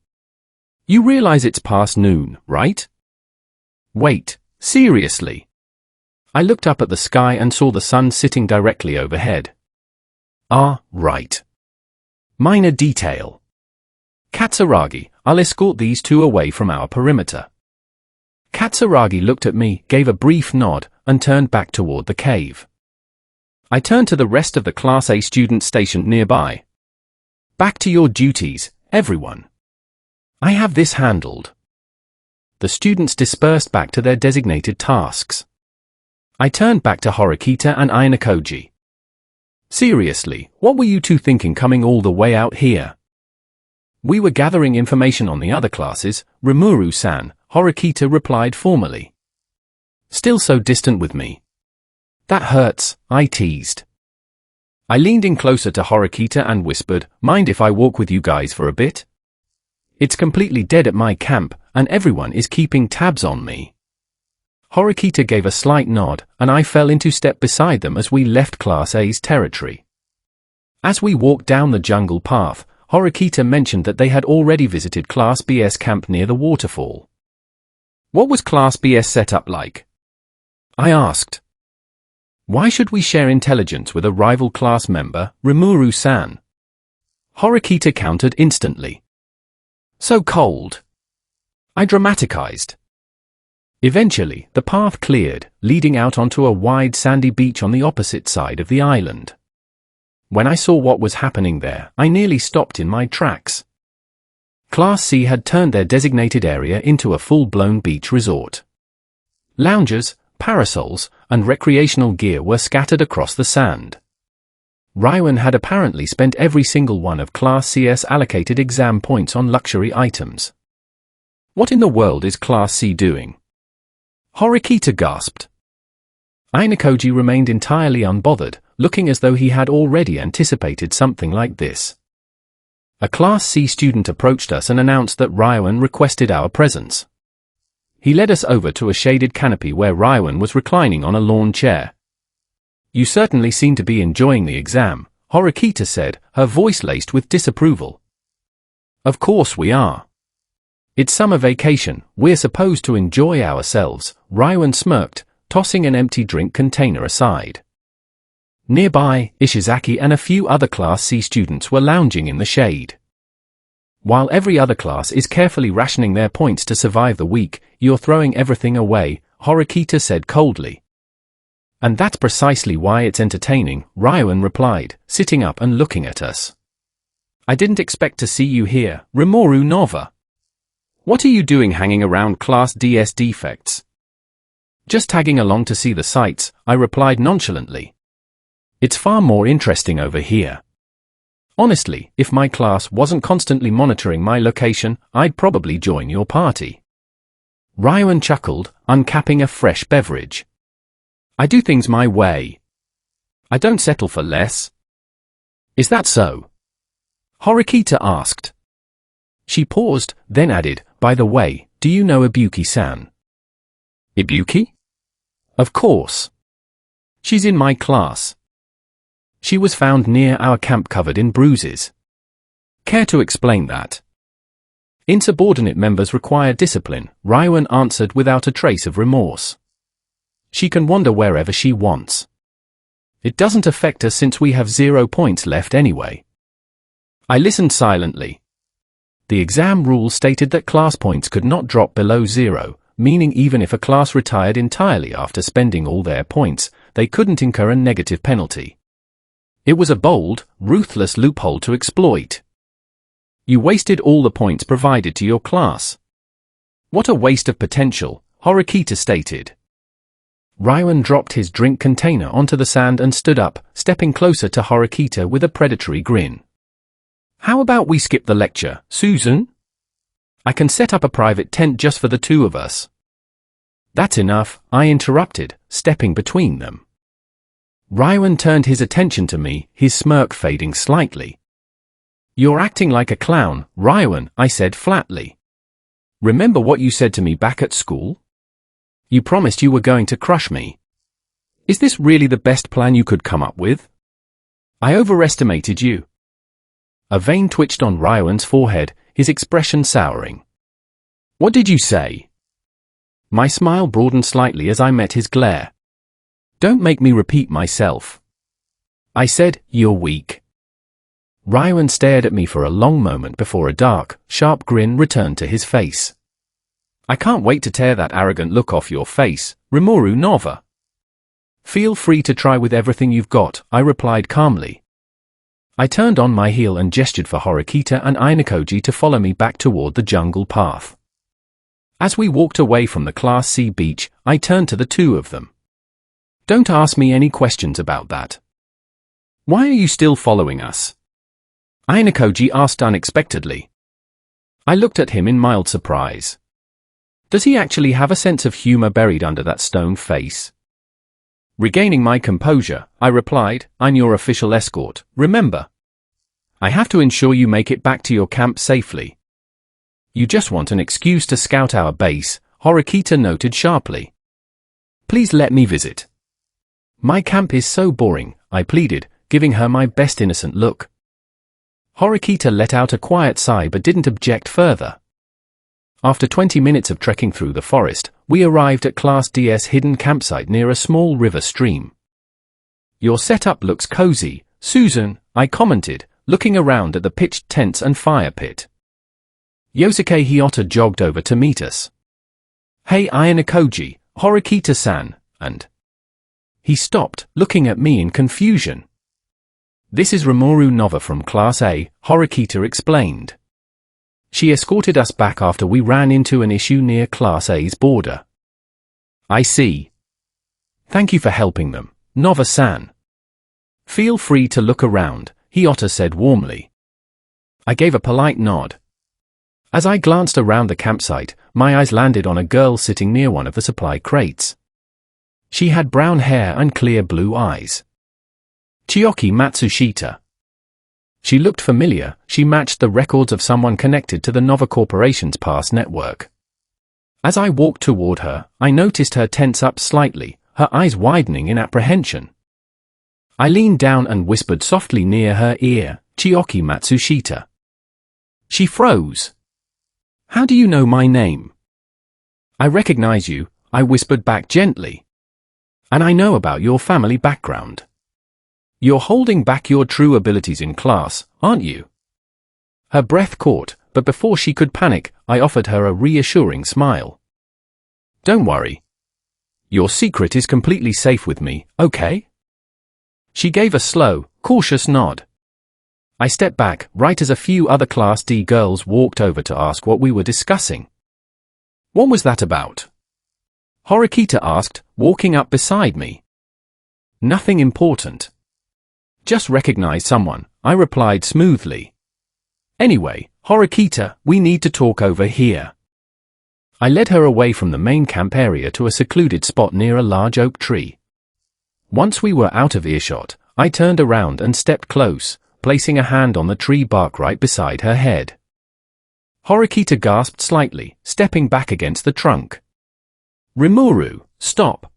You realize it's past noon, right? Wait, seriously? I looked up at the sky and saw the sun sitting directly overhead. Ah, right. Minor detail. Katsuragi, I'll escort these two away from our perimeter. Katsuragi looked at me, gave a brief nod, and turned back toward the cave. I turned to the rest of the Class A students stationed nearby. Back to your duties, everyone. I have this handled. The students dispersed back to their designated tasks. I turned back to Horikita and Ayanokoji. Seriously, what were you two thinking coming all the way out here? We were gathering information on the other classes, Rimuru-san, Horikita replied formally. Still so distant with me. That hurts, I teased. I leaned in closer to Horikita and whispered, mind if I walk with you guys for a bit? It's completely dead at my camp, and everyone is keeping tabs on me. Horikita gave a slight nod, and I fell into step beside them as we left Class A's territory. As we walked down the jungle path, Horikita mentioned that they had already visited Class B's camp near the waterfall. What was Class B's setup like? I asked. Why should we share intelligence with a rival class member, Rimuru-san? Horikita countered instantly. So cold. I dramatized. Eventually, the path cleared, leading out onto a wide sandy beach on the opposite side of the island. When I saw what was happening there, I nearly stopped in my tracks. Class C had turned their designated area into a full-blown beach resort. Loungers, parasols, and recreational gear were scattered across the sand. Ryan had apparently spent every single one of Class C's allocated exam points on luxury items. What in the world is Class C doing? Horikita gasped. Ayanokoji remained entirely unbothered, looking as though he had already anticipated something like this. A Class C student approached us and announced that Ryan requested our presence. He led us over to a shaded canopy where Ryan was reclining on a lawn chair. You certainly seem to be enjoying the exam, Horikita said, her voice laced with disapproval. Of course we are. It's summer vacation, we're supposed to enjoy ourselves, Ryan smirked, tossing an empty drink container aside. Nearby, Ishizaki and a few other Class C students were lounging in the shade. While every other class is carefully rationing their points to survive the week, you're throwing everything away, Horikita said coldly. And that's precisely why it's entertaining, Ryan replied, sitting up and looking at us. I didn't expect to see you here, Rimuru Nova. What are you doing hanging around Class D's defects? Just tagging along to see the sights, I replied nonchalantly. It's far more interesting over here. Honestly, if my class wasn't constantly monitoring my location, I'd probably join your party. Ryan chuckled, uncapping a fresh beverage. I do things my way. I don't settle for less. Is that so? Horikita asked. She paused, then added, by the way, do you know Ibuki-san? Ibuki? Of course. She's in my class. She was found near our camp covered in bruises. Care to explain that? Insubordinate members require discipline, Ryuan answered without a trace of remorse. She can wander wherever she wants. It doesn't affect us since we have 0 points left anyway. I listened silently. The exam rule stated that class points could not drop below 0, meaning even if a class retired entirely after spending all their points, they couldn't incur a negative penalty. It was a bold, ruthless loophole to exploit. You wasted all the points provided to your class. What a waste of potential, Horikita stated. Ryuan dropped his drink container onto the sand and stood up, stepping closer to Horikita with a predatory grin. How about we skip the lecture, Susan? I can set up a private tent just for the two of us. That's enough, I interrupted, stepping between them. Ryuan turned his attention to me, his smirk fading slightly. You're acting like a clown, Ryuan, I said flatly. Remember what you said to me back at school? You promised you were going to crush me. Is this really the best plan you could come up with? I overestimated you. A vein twitched on Ryuan's forehead, his expression souring. What did you say? My smile broadened slightly as I met his glare. Don't make me repeat myself. I said, you're weak. Ryuan stared at me for a long moment before a dark, sharp grin returned to his face. I can't wait to tear that arrogant look off your face, Rimuru Nova. Feel free to try with everything you've got, I replied calmly. I turned on my heel and gestured for Horikita and Ainakoji to follow me back toward the jungle path. As we walked away from the Class C beach, I turned to the two of them. Don't ask me any questions about that. Why are you still following us? Ainakoji asked unexpectedly. I looked at him in mild surprise. Does he actually have a sense of humor buried under that stone face? Regaining my composure, I replied, I'm your official escort, remember? I have to ensure you make it back to your camp safely. You just want an excuse to scout our base, Horikita noted sharply. Please let me visit. My camp is so boring, I pleaded, giving her my best innocent look. Horikita let out a quiet sigh but didn't object further. After 20 minutes of trekking through the forest, we arrived at Class D's hidden campsite near a small river stream. Your setup looks cozy, Susan, I commented, looking around at the pitched tents and fire pit. Yosuke Hiyota jogged over to meet us. Hey Ainakoji, Horikita-san, and... He stopped, looking at me in confusion. This is Rimuru Nova from Class A, Horikita explained. She escorted us back after we ran into an issue near Class A's border. I see. Thank you for helping them, Nova-san. Feel free to look around, Hiyota said warmly. I gave a polite nod. As I glanced around the campsite, my eyes landed on a girl sitting near one of the supply crates. She had brown hair and clear blue eyes. Chiyoki Matsushita. She looked familiar, she matched the records of someone connected to the Nova Corporation's past network. As I walked toward her, I noticed her tense up slightly, her eyes widening in apprehension. I leaned down and whispered softly near her ear, Chiyoki Matsushita. She froze. How do you know my name? I recognize you, I whispered back gently. And I know about your family background. You're holding back your true abilities in class, aren't you? Her breath caught, but before she could panic, I offered her a reassuring smile. Don't worry. Your secret is completely safe with me, okay? She gave a slow, cautious nod. I stepped back, right as a few other Class D girls walked over to ask what we were discussing. What was that about? Horikita asked, walking up beside me. Nothing important. Just recognize someone, I replied smoothly. Anyway, Horikita, we need to talk over here. I led her away from the main camp area to a secluded spot near a large oak tree. Once we were out of earshot, I turned around and stepped close, placing a hand on the tree bark right beside her head. Horikita gasped slightly, stepping back against the trunk. "Rimuru, stop!"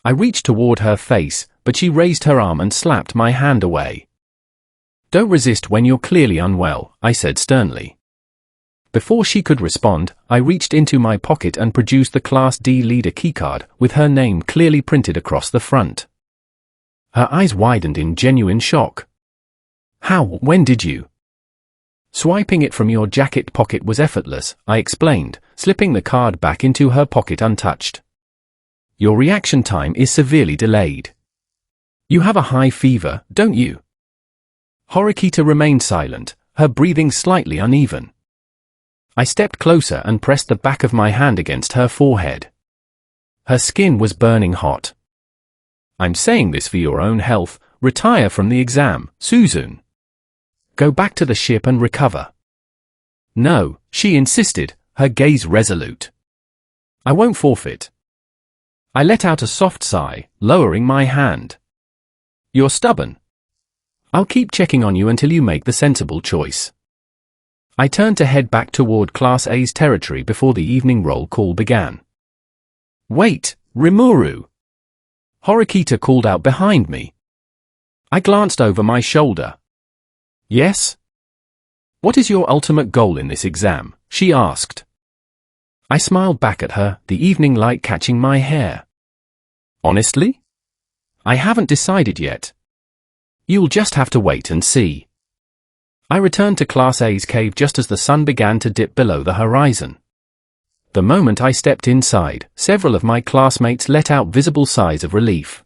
I reached toward her face, but she raised her arm and slapped my hand away. "Don't resist when you're clearly unwell," I said sternly. Before she could respond, I reached into my pocket and produced the Class D leader keycard with her name clearly printed across the front. Her eyes widened in genuine shock. "How? When did you?" "Swiping it from your jacket pocket was effortless," I explained, slipping the card back into her pocket untouched. "Your reaction time is severely delayed. You have a high fever, don't you?" Horikita remained silent, her breathing slightly uneven. I stepped closer and pressed the back of my hand against her forehead. Her skin was burning hot. "I'm saying this for your own health. Retire from the exam, Suzune. Go back to the ship and recover." "No," she insisted, her gaze resolute. "I won't forfeit." I let out a soft sigh, lowering my hand. "You're stubborn. I'll keep checking on you until you make the sensible choice." I turned to head back toward Class A's territory before the evening roll call began. "Wait, Rimuru!" Horikita called out behind me. I glanced over my shoulder. "Yes?" "What is your ultimate goal in this exam?" she asked. I smiled back at her, the evening light catching my hair. "Honestly? I haven't decided yet. You'll just have to wait and see." I returned to Class A's cave just as the sun began to dip below the horizon. The moment I stepped inside, several of my classmates let out visible sighs of relief.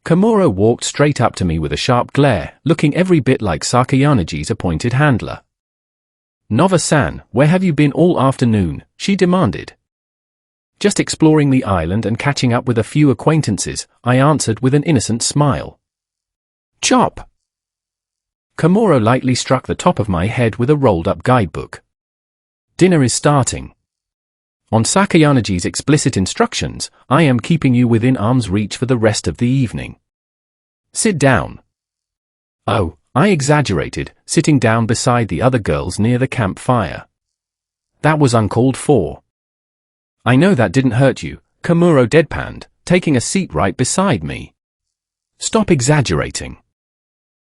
Komuro walked straight up to me with a sharp glare, looking every bit like Sakayanagi's appointed handler. "Nova-san, where have you been all afternoon?" she demanded. "Just exploring the island and catching up with a few acquaintances," I answered with an innocent smile. "Chop!" Komuro lightly struck the top of my head with a rolled-up guidebook. "Dinner is starting. On Sakayanagi's explicit instructions, I am keeping you within arm's reach for the rest of the evening. Sit down." Oh, I exaggerated, sitting down beside the other girls near the campfire. That was uncalled for. "I know that didn't hurt you," Komuro deadpanned, taking a seat right beside me. "Stop exaggerating."